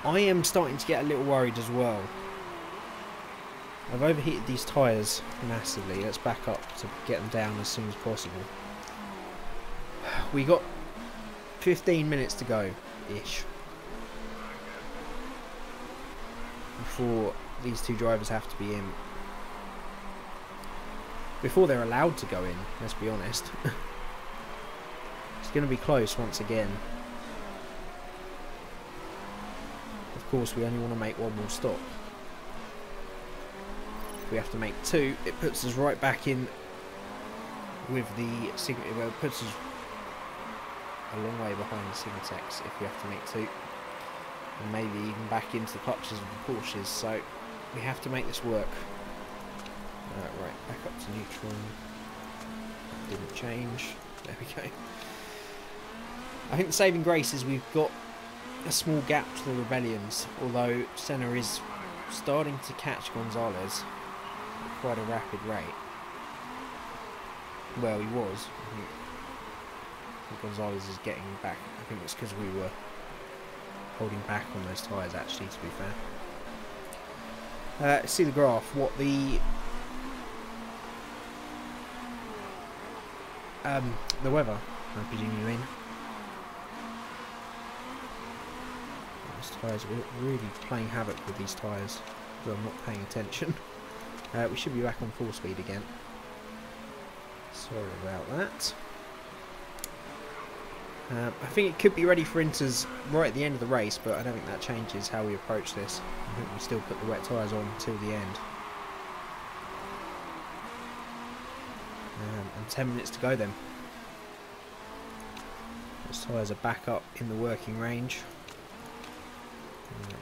S1: I am starting to get a little worried as well. I've overheated these tyres massively. Let's back up to get them down as soon as possible. We got 15 minutes to go-ish before these two drivers have to be in. Before they're allowed to go in, let's be honest. It's going to be close once again. Of course, we only want to make one more stop. If we have to make two, it puts us right back in with the signature. It puts us a long way behind the Signatex if we have to make two, and maybe even back into the clutches of the Porsches. So we have to make this work. Right, back up to neutral. Didn't change. There we go. I think the saving grace is we've got a small gap to the Rebellions, although Senna is starting to catch Gonzalez at quite a rapid rate. Well, he was. I think Gonzalez is getting back. I think it's because we were holding back on those tyres, actually, to be fair. See the graph. What the weather, I presume you mean. These tyres are really playing havoc with these tyres, but I'm not paying attention. We should be back on full speed again. Sorry about that. I think it could be ready for Inters right at the end of the race, but I don't think that changes how we approach this. I think we still put the wet tyres on till the end. And 10 minutes to go then. Those tyres are back up in the working range.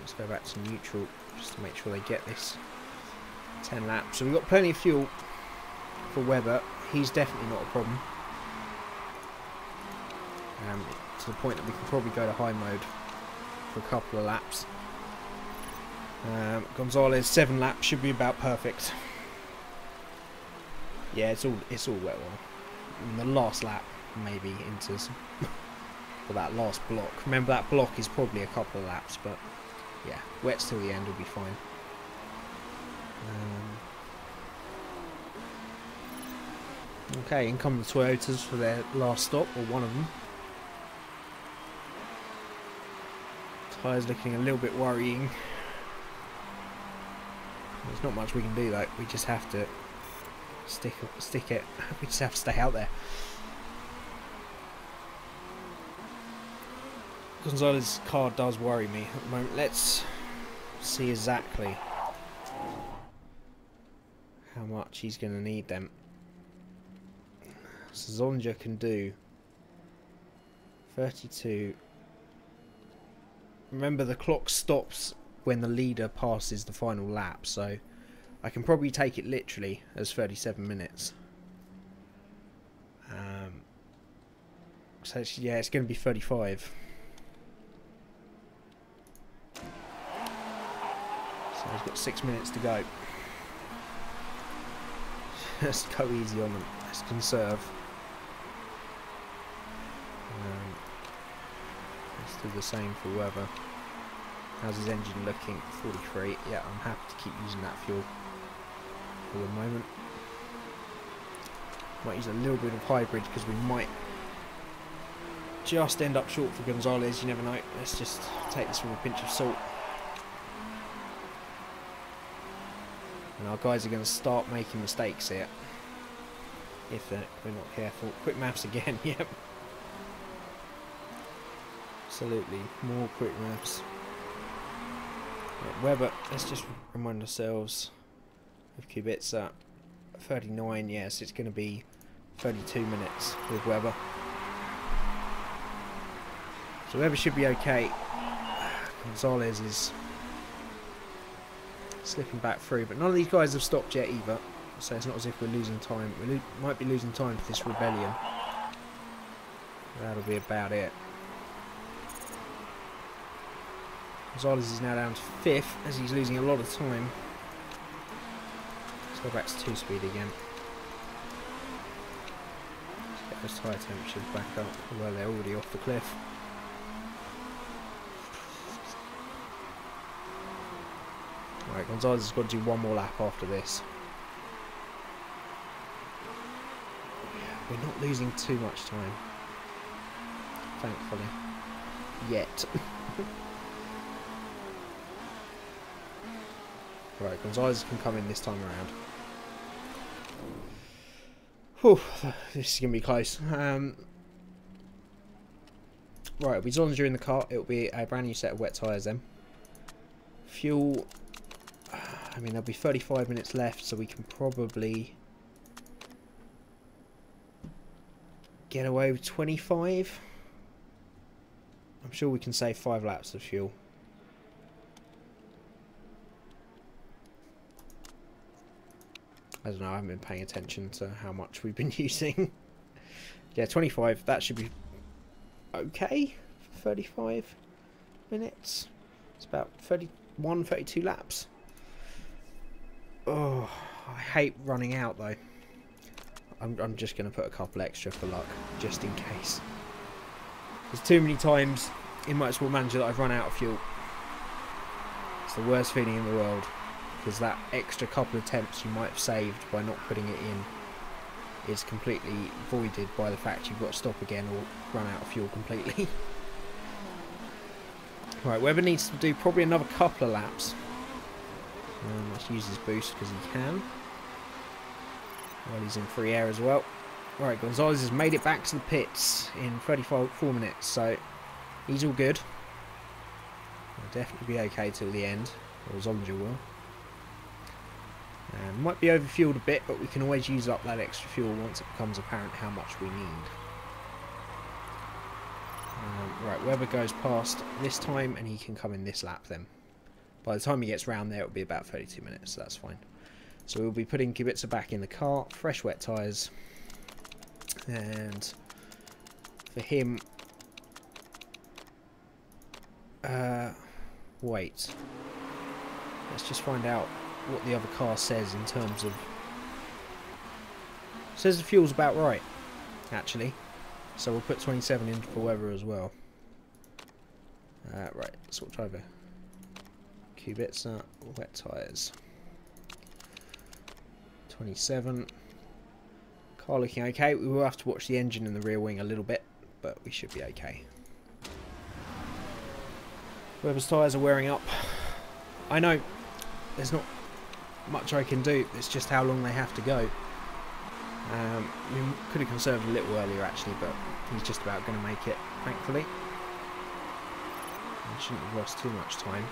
S1: Let's go back to neutral just to make sure they get this 10 laps. So we've got plenty of fuel for Webber. He's definitely not a problem. To the point that we can probably go to high mode for a couple of laps. Gonzalez 7 laps should be about perfect. Yeah, it's all wet one. The last lap maybe into some or that last block. Remember, that block is probably a couple of laps, but yeah, wet till the end will be fine. Okay, in come the Toyotas for their last stop, or one of them. Tyres looking a little bit worrying. There's not much we can do though. We just have to stick it. We just have to stay out there. Gonzalez's car does worry me at the moment. Let's see exactly how much he's going to need them. So Zonja can do 32. Remember, the clock stops when the leader passes the final lap, so I can probably take it literally as 37 minutes. So yeah, it's going to be 35. So he's got 6 minutes to go. Just go easy on them. Let's conserve. Let's do the same for Weber. How's his engine looking? 43. Yeah, I'm happy to keep using that fuel for the moment. Might use a little bit of hybrid because we might just end up short for Gonzalez. You never know. Let's just take this with a pinch of salt. And our guys are going to start making mistakes here if we're not careful. Quick maths again. Yep. Absolutely. More quick maths. Right, Weber, let's just remind ourselves of Kubica. 39, yes, it's going to be 32 minutes with Weber. So Weber should be okay. Gonzalez is slipping back through, but none of these guys have stopped yet either. So it's not as if we're losing time. We might be losing time to this rebellion. That'll be about it. Gonzalez is now down to 5th as he's losing a lot of time. Let's go back to 2-speed again. Let's get those tyre temperatures back up. Well, they're already off the cliff. Right, Gonzalez has got to do one more lap after this. We're not losing too much time, thankfully, yet. Right, Gonzalez can come in this time around. Whew, this is going to be close. Right, it'll be Zonja in the car. It'll be a brand new set of wet tyres then. Fuel, I mean, there'll be 35 minutes left, so we can probably get away with 25. I'm sure we can save 5 laps of fuel. I don't know, I haven't been paying attention to how much we've been using. Yeah, 25, that should be okay for 35 minutes. It's about 31, 32 laps. Oh, I hate running out though. I'm just going to put a couple extra for luck, just in case. There's too many times in Motorsport Manager that I've run out of fuel. It's the worst feeling in the world, because that extra couple of attempts you might have saved by not putting it in is completely voided by the fact you've got to stop again or run out of fuel completely. Right, Webber needs to do probably another couple of laps. Let's use his boost because he can. Well, he's in free air as well. Right, Gonzalez has made it back to the pits in 34 minutes, so he's all good. He'll definitely be okay till the end, or Zonja will. Might be overfueled a bit, but we can always use up that extra fuel once it becomes apparent how much we need. Right, Webber goes past this time, and he can come in this lap then. By the time he gets round there, it'll be about 32 minutes, so that's fine. So we'll be putting Kubica back in the car, fresh wet tyres, and for him, wait, let's just find out what the other car says in terms of, says the fuel's about right, actually, so we'll put 27 in for Webber as well. Right, switch over. Kubica, wet tyres. 27. Car looking okay. We will have to watch the engine and the rear wing a little bit, but we should be okay. Webber's tyres are wearing up. I know there's not much I can do, it's just how long they have to go. We could have conserved a little earlier actually, but he's just about going to make it, thankfully. We shouldn't have lost too much time.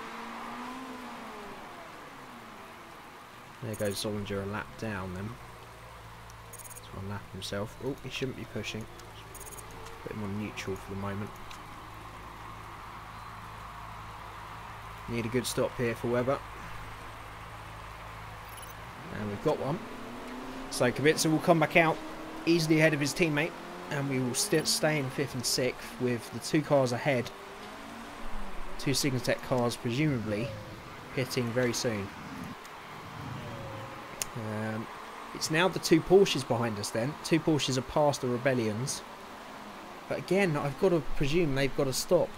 S1: There goes Solinger a lap down then. He's one lap himself. Oh, he shouldn't be pushing. Put him on neutral for the moment. Need a good stop here for Webber. And we've got one. So Kubica will come back out easily ahead of his teammate. And we will still stay in 5th and 6th with the 2 cars ahead. 2 Signatech cars presumably hitting very soon. It's now the 2 Porsches behind us then. 2 Porsches are past the Rebellions. But again, I've got to presume they've got to stop.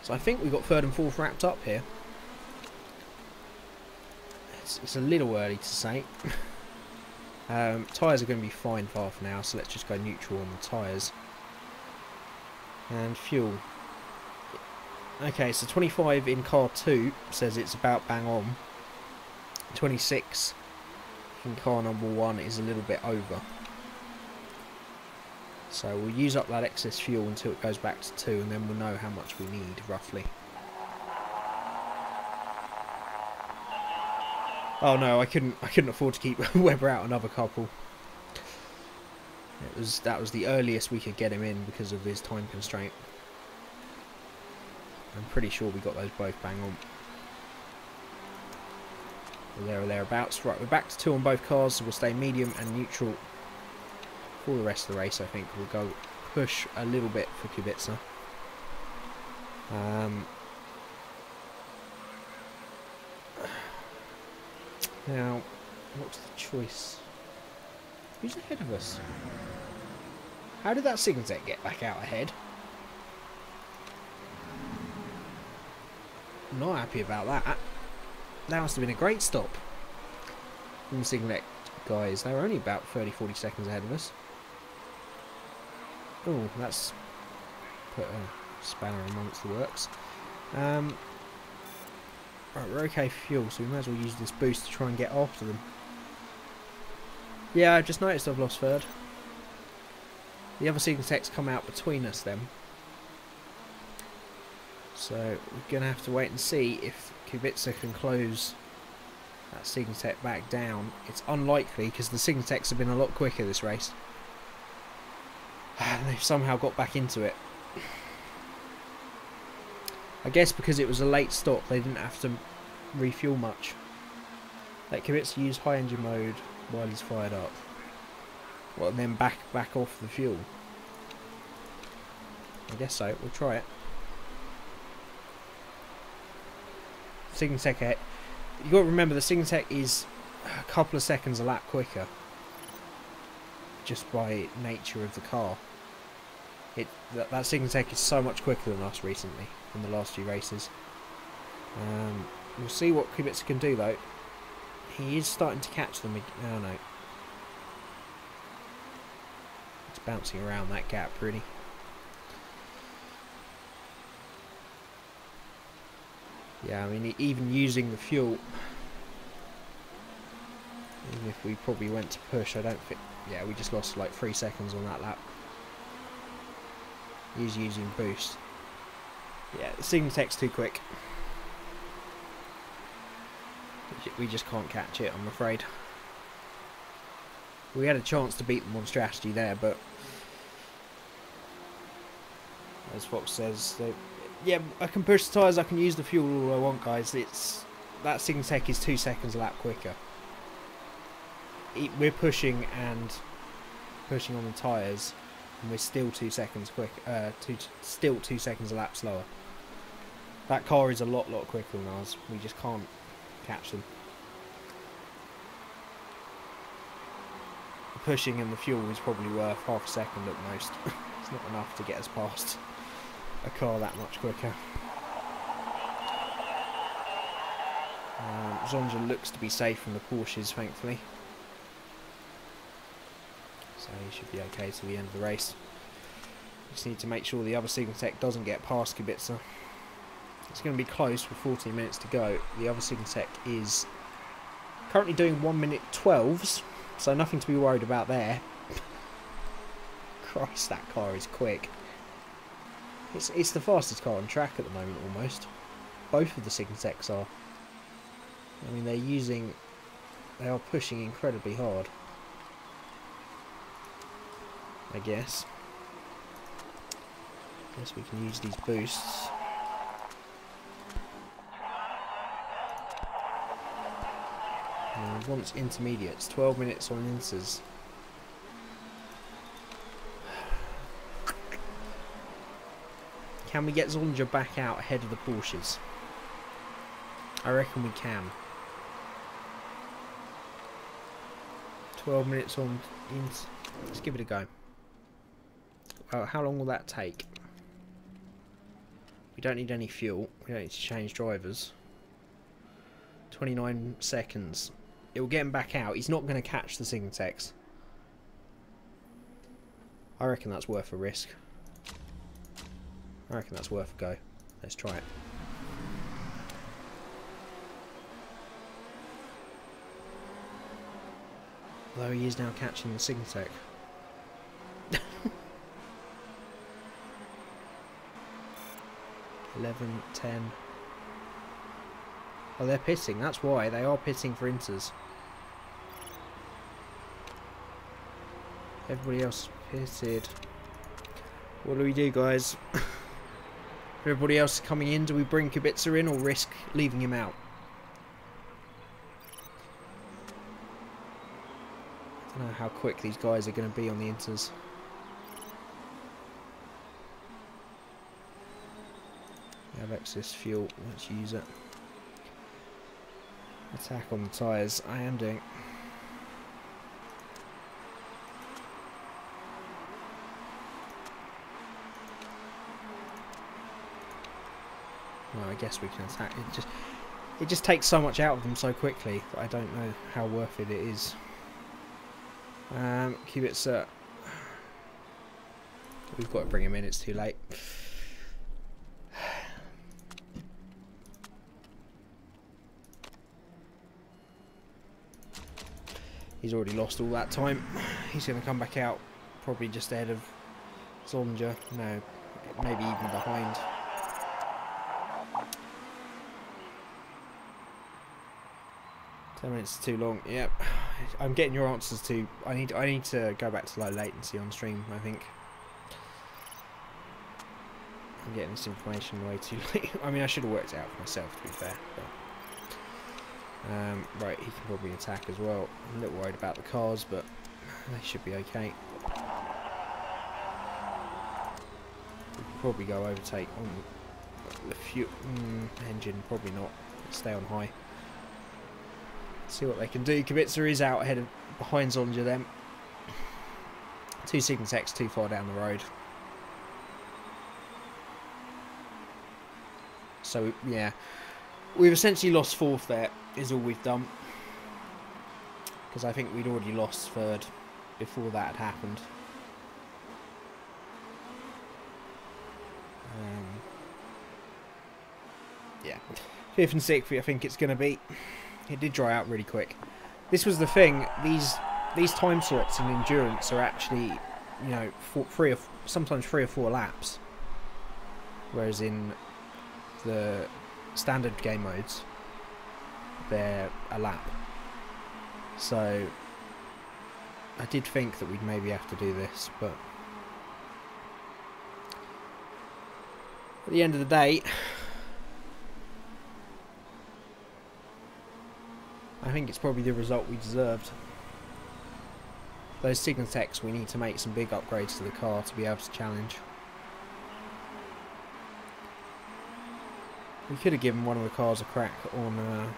S1: So I think we've got 3rd and 4th wrapped up here. It's a little early to say. Tyres are going to be fine for half an hour, so let's just go neutral on the tyres. And fuel. Okay, so 25 in car 2 says it's about bang on. 26 in car number 1 is a little bit over. So we'll use up that excess fuel until it goes back to 2, and then we'll know how much we need roughly. Oh no, I couldn't afford to keep Webber out another couple. That was the earliest we could get him in because of his time constraint. I'm pretty sure we got those both bang on. There or thereabouts. Right, we're back to 2 on both cars, so we'll stay medium and neutral for the rest of the race. I think we'll go push a little bit for Kubica. Now, what's the choice? Who's ahead of us? How did that Signatek get back out ahead? Not happy about that. That must have been a great stop from the Signatek guys. They were only about 30-40 seconds ahead of us. Oh, that's put a spanner amongst the works. Right, we're okay for fuel, so we might as well use this boost to try and get after them. Yeah, I just noticed I've lost third. The other Signatechs come out between us then. So we're going to have to wait and see if Kubica can close that Signatech back down. It's unlikely because the Signatechs have been a lot quicker this race. And they've somehow got back into it. I guess because it was a late stop, they didn't have to refuel much. Let Kubica use high engine mode while he's fired up. Well, and then back off the fuel. I guess so. We'll try it. Signatech, you got to remember the Signatech is a couple of seconds a lap quicker, just by nature of the car. That Signatech is so much quicker than us recently in the last few races. We'll see what Kubica can do though. He is starting to catch them. Oh no, it's bouncing around that gap really. Yeah, I mean, even using the fuel, even if we probably went to push, I don't think... Yeah, we just lost like 3 seconds on that lap. He's using boost. Yeah, the Signatech's too quick. We just can't catch it, I'm afraid. We had a chance to beat them on strategy there, but... as Fox says... yeah, I can push the tyres, I can use the fuel all I want, guys. That Signatech is 2 seconds a lap quicker. We're pushing on the tyres, and we're still 2 seconds quick. Still 2 seconds a lap slower. That car is a lot quicker than ours. We just can't catch them. The pushing and the fuel is probably worth half a second at most. It's not enough to get us past a car that much quicker. Zonja looks to be safe from the Porsches, thankfully. So he should be okay till the end of the race. Just need to make sure the other Signatech doesn't get past Kubica. It's going to be close with 14 minutes to go. The other Signatech is currently doing 1 minute 12s, so nothing to be worried about there. Christ, that car is quick. It's the fastest car on track at the moment, almost. Both of the Signatechs are. I mean, they are pushing incredibly hard. I guess. Guess we can use these boosts. Once intermediates, 12 minutes on inters. Can we get Zonja back out ahead of the Porsches? I reckon we can. 12 minutes on int. Let's give it a go. How long will that take? We don't need any fuel. We don't need to change drivers. 29 seconds. It will get him back out. He's not going to catch the Signatechs. I reckon that's worth a risk. I reckon that's worth a go. Let's try it. Although he is now catching the Signatech. 11, 10. Oh, they're pitting. That's why. They are pitting for inters. Everybody else pitted. What do we do, guys? Everybody else coming in. Do we bring Kubica in or risk leaving him out? I don't know how quick these guys are going to be on the inters. We have excess fuel. Let's use it. Attack on the tyres. I am doing. Well, I guess we can attack. It just takes so much out of them so quickly that I don't know how worth it is. Kubica. We've got to bring him in. It's too late. He's already lost all that time. He's going to come back out probably just ahead of Zonja. No, maybe even behind. 10 minutes is too long. Yep, I'm getting your answers too. I need to go back to low latency on stream. I think I'm getting this information way too late. I mean, I should have worked it out for myself, to be fair. But, right, he can probably attack as well. I'm a little worried about the cars, but they should be okay. We could probably go overtake on the fuel engine. Probably not. Let's stay on high. See what they can do. Kubica is out ahead of behind Zonja then. 2 Sigma Techs too far down the road. So yeah, we've essentially lost 4th there, is all we've done. Because I think we'd already lost 3rd before that had happened. Yeah, 5th and 6th I think it's going to be. It did dry out really quick. This was the thing. These time slots in endurance are actually, you know, sometimes 3 or 4 laps, whereas in the standard game modes, they're a lap. So I did think that we'd maybe have to do this, but at the end of the day, I think it's probably the result we deserved. Those Sigma Techs, we need to make some big upgrades to the car to be able to challenge. We could have given one of the cars a crack on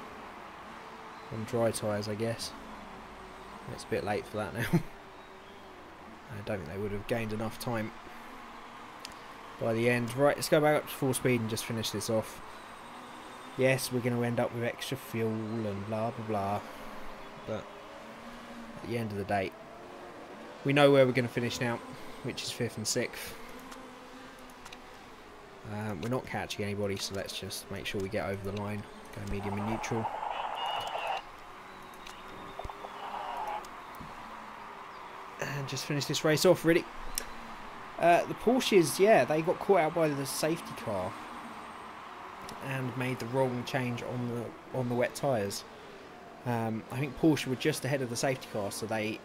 S1: dry tyres, I guess. It's a bit late for that now. I don't think they would have gained enough time by the end. Right, let's go back up to full speed and just finish this off. Yes, we're going to end up with extra fuel and blah blah blah, but at the end of the day, we know where we're going to finish now, which is 5th and 6th. We're not catching anybody, so let's just make sure we get over the line. Go medium and neutral. And just finish this race off, really. The Porsches, yeah, they got caught out by the safety car and made the wrong change on the wet tyres. I think Porsche were just ahead of the safety car, so they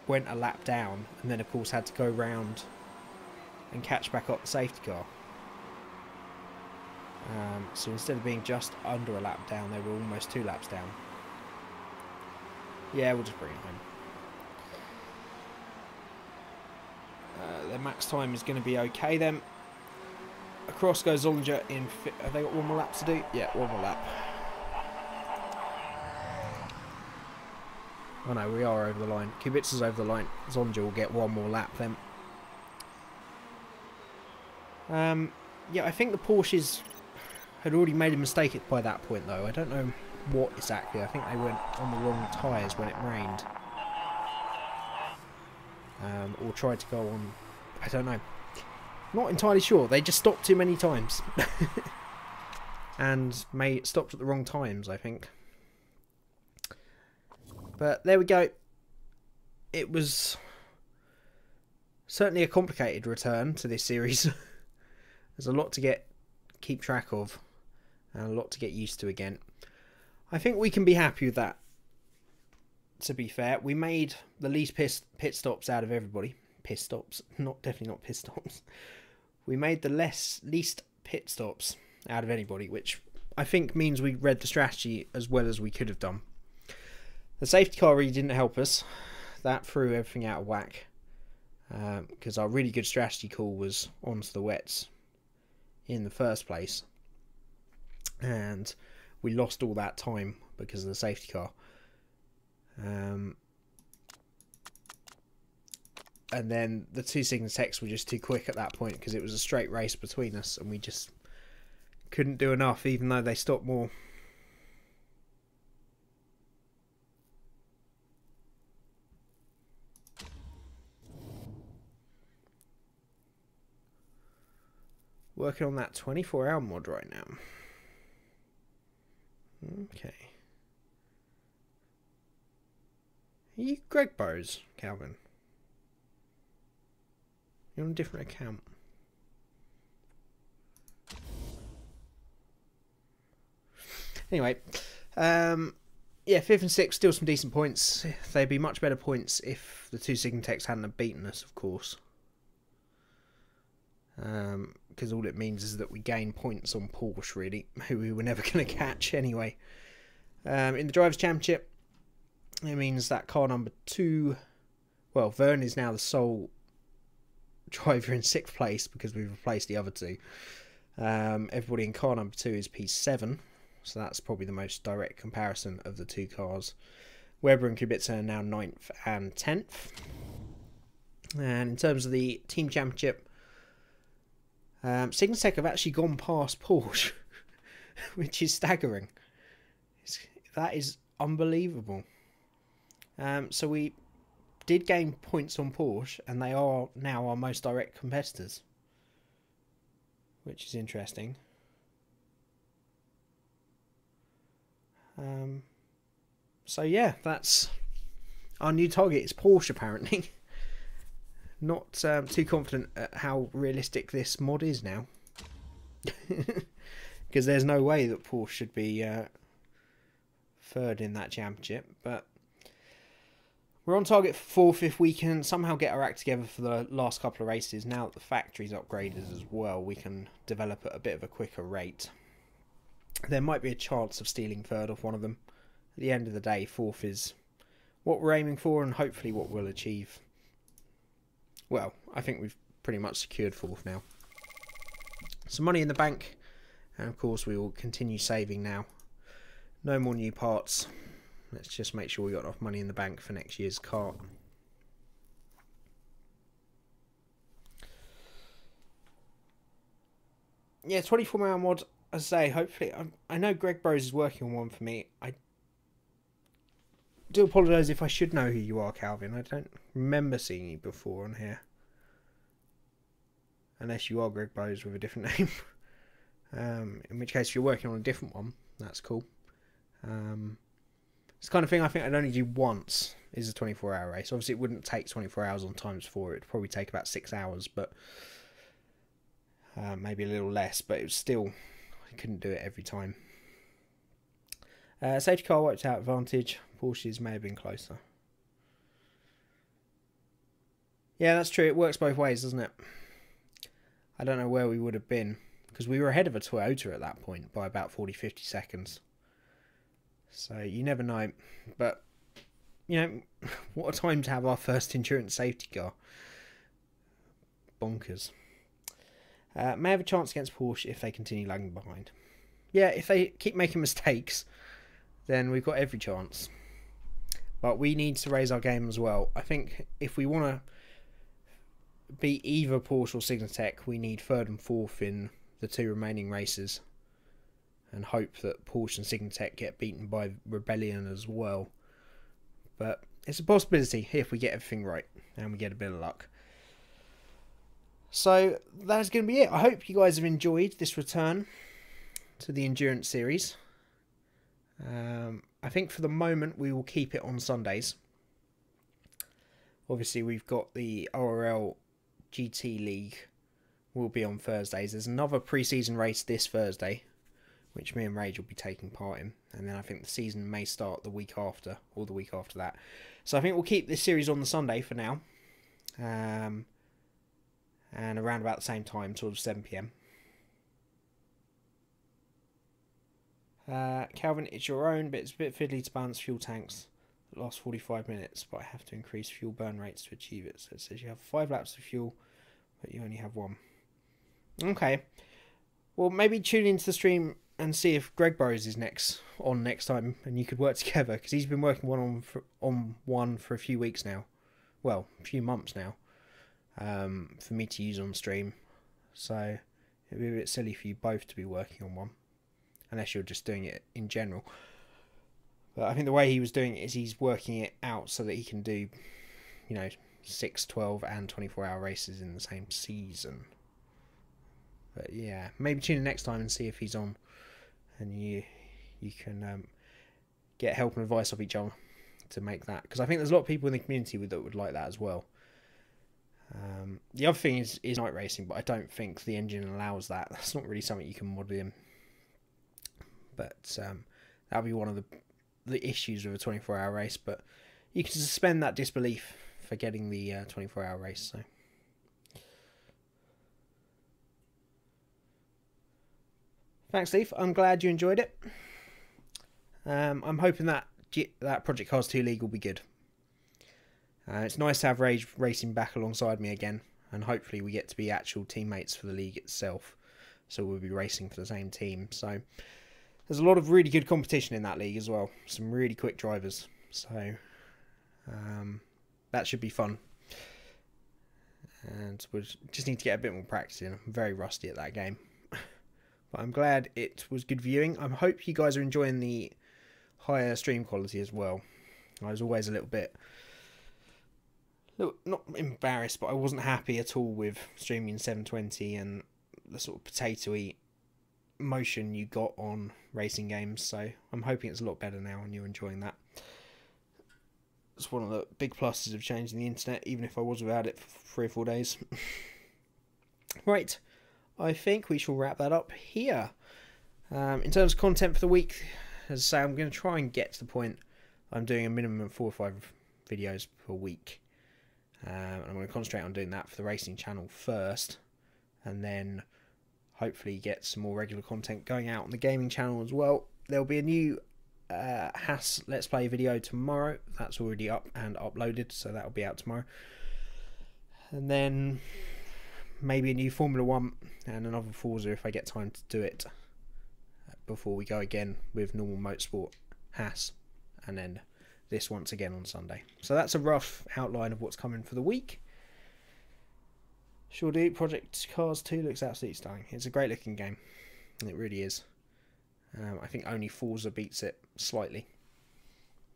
S1: went a lap down, and then of course had to go round and catch back up the safety car. So instead of being just under a lap down, they were almost 2 laps down. Yeah, we'll just bring it home. Their max time is going to be okay then. Across goes Zonja in. Have they got 1 more lap to do? Yeah, 1 more lap. Oh no, we are over the line. Kubica's over the line. Zonja will get 1 more lap then. Yeah, I think the Porsches had already made a mistake by that point though. I don't know what exactly. I think they went on the wrong tyres when it rained. Or tried to go on. I don't know. Not entirely sure. They just stopped too many times. And stopped at the wrong times, I think. But there we go. It was certainly a complicated return to this series. There's a lot to keep track of, and a lot to get used to again. I think we can be happy with that. To be fair, we made the least pit stops out of everybody. Pit stops, definitely not pit stops. We made the least pit stops out of anybody, which I think means we read the strategy as well as we could have done. The safety car really didn't help us. That threw everything out of whack. Because our really good strategy call was onto the wets in the first place. And we lost all that time because of the safety car. And then the two Signatechs were just too quick at that point because it was a straight race between us and we just couldn't do enough even though they stopped more. Working on that 24-hour mod right now. Okay. Are you Greg Bose, Calvin? You're on a different account. Anyway, yeah, 5th and 6th, still some decent points. They'd be much better points if the two Signatechs hadn't have beaten us, of course. Because all it means is that we gain points on Porsche, really, who we were never going to catch anyway. In the Drivers' Championship, it means that car number 2, well, Vern is now the sole driver in 6th place because we've replaced the other two. Everybody in car number 2 is P7, so that's probably the most direct comparison of the two cars. Webber and Kubica are now 9th and 10th. And in terms of the Team Championship, Signatech have actually gone past Porsche, which is staggering. That is unbelievable. So we did gain points on Porsche, and they are now our most direct competitors, which is interesting. So yeah, that's our new target. Is Porsche, apparently. Not too confident at how realistic this mod is now. Because there's no way that Porsche should be third in that championship. But we're on target for 4th if we can somehow get our act together for the last couple of races. Now that the factory's upgraded as well, we can develop at a bit of a quicker rate. There might be a chance of stealing third off one of them. At the end of the day, 4th is what we're aiming for and hopefully what we'll achieve. Well, I think we've pretty much secured 4th now. Some money in the bank, and of course we will continue saving now. No more new parts. Let's just make sure we got enough money in the bank for next year's kart. Yeah, 24-hour mod, as I say, hopefully. I know Greg Bros is working on one for me. I do apologise if I should know who you are, Calvin. I don't remember seeing you before on here. Unless you are Greg Bose with a different name. In which case, if you're working on a different one, that's cool. It's the kind of thing I think I'd only do once, is a 24-hour race. Obviously, it wouldn't take 24 hours on times 4. It would probably take about 6 hours, but maybe a little less. But it was still, I couldn't do it every time. Safety car wiped out advantage. Porsches may have been closer. Yeah, that's true. It works both ways, doesn't it? I don't know where we would have been, because we were ahead of a Toyota at that point by about 40-50 seconds. So you never know. But, you know, what a time to have our first endurance safety car. Bonkers. May have a chance against Porsche if they continue lagging behind. Yeah, if they keep making mistakes, then we've got every chance. But we need to raise our game as well. I think if we want to beat either Porsche or Signatech, we need 3rd and 4th in the 2 remaining races. And hope that Porsche and Signatech get beaten by Rebellion as well. But it's a possibility if we get everything right and we get a bit of luck. So that's going to be it. I hope you guys have enjoyed this return to the Endurance series. I think for the moment we will keep it on Sundays. Obviously we've got the ORL GT League will be on Thursdays. There's another pre-season race this Thursday, which me and Rage will be taking part in. And then I think the season may start the week after, or the week after that. So I think we'll keep this series on the Sunday for now. And around about the same time, sort of 7 PM. Calvin, it's your own, but it's a bit fiddly to balance fuel tanks. It lasts 45 minutes, but I have to increase fuel burn rates to achieve it. So it says you have 5 laps of fuel, but you only have 1. Okay. Well, maybe tune into the stream and see if Greg Burrows is next time, and you could work together, because he's been working on one for a few weeks now. Well, a few months now, for me to use on stream. So it'd be a bit silly for you both to be working on one, unless you're just doing it in general. But I think the way he was doing it is he's working it out so that he can do, 6, 12 and 24-hour races in the same season. But yeah, maybe tune in next time and see if he's on, and you can get help and advice off each other to make that, because I think there's a lot of people in the community that would like that as well. The other thing is night racing, but I don't think the engine allows that. That's not really something you can mod in. But that'll be one of the issues with a 24-hour race. But you can suspend that disbelief for getting the 24-hour race. So. Thanks, Steve. I'm glad you enjoyed it. I'm hoping that Project Cars 2 League will be good. It's nice to have Rage racing back alongside me again, and hopefully we get to be actual teammates for the league itself. So we'll be racing for the same team. So there's a lot of really good competition in that league as well. Some really quick drivers. So that should be fun. And we just need to get a bit more practice in. I'm very rusty at that game. But I'm glad it was good viewing. I hope you guys are enjoying the higher stream quality as well. I was always a little bit, not embarrassed, but I wasn't happy at all with streaming 720 and the sort of potato-y motion you got on racing games. So I'm hoping it's a lot better now and you're enjoying that. It's one of the big pluses of changing the internet, even if I was without it for 3 or 4 days. Right. I think we shall wrap that up here. In terms of content for the week, as I say, I'm going to try and get to the point I'm doing a minimum of 4 or 5 videos per week. And I'm going to concentrate on doing that for the racing channel first, and then hopefully get some more regular content going out on the gaming channel as well. There'll be a new Haas Let's Play video tomorrow. That's already up and uploaded, so that'll be out tomorrow. And then maybe a new Formula 1 and another Forza if I get time to do it before we go again with normal Motorsport Haas, and then this once again on Sunday. So that's a rough outline of what's coming for the week. Sure do. Project Cars 2 looks absolutely stunning. It's a great looking game. It really is. I think only Forza beats it slightly,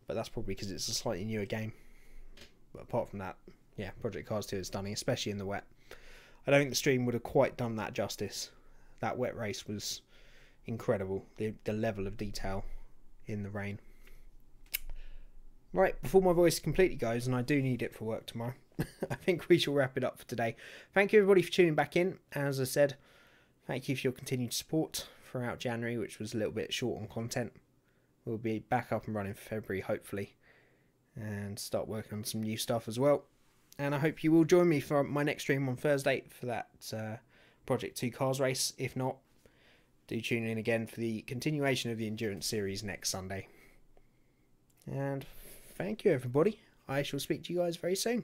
S1: but that's probably because it's a slightly newer game. But apart from that, yeah, Project Cars 2 is stunning, especially in the wet. I don't think the stream would have quite done that justice. That wet race was incredible. The level of detail in the rain. Right, before my voice completely goes, and I do need it for work tomorrow, I think we shall wrap it up for today. Thank you everybody for tuning back in. As I said, thank you for your continued support throughout January, which was a little bit short on content. We'll be back up and running for February, hopefully, and start working on some new stuff as well. And I hope you will join me for my next stream on Thursday for that Project 2 Cars race. If not, do tune in again for the continuation of the Endurance series next Sunday. And thank you, everybody. I shall speak to you guys very soon.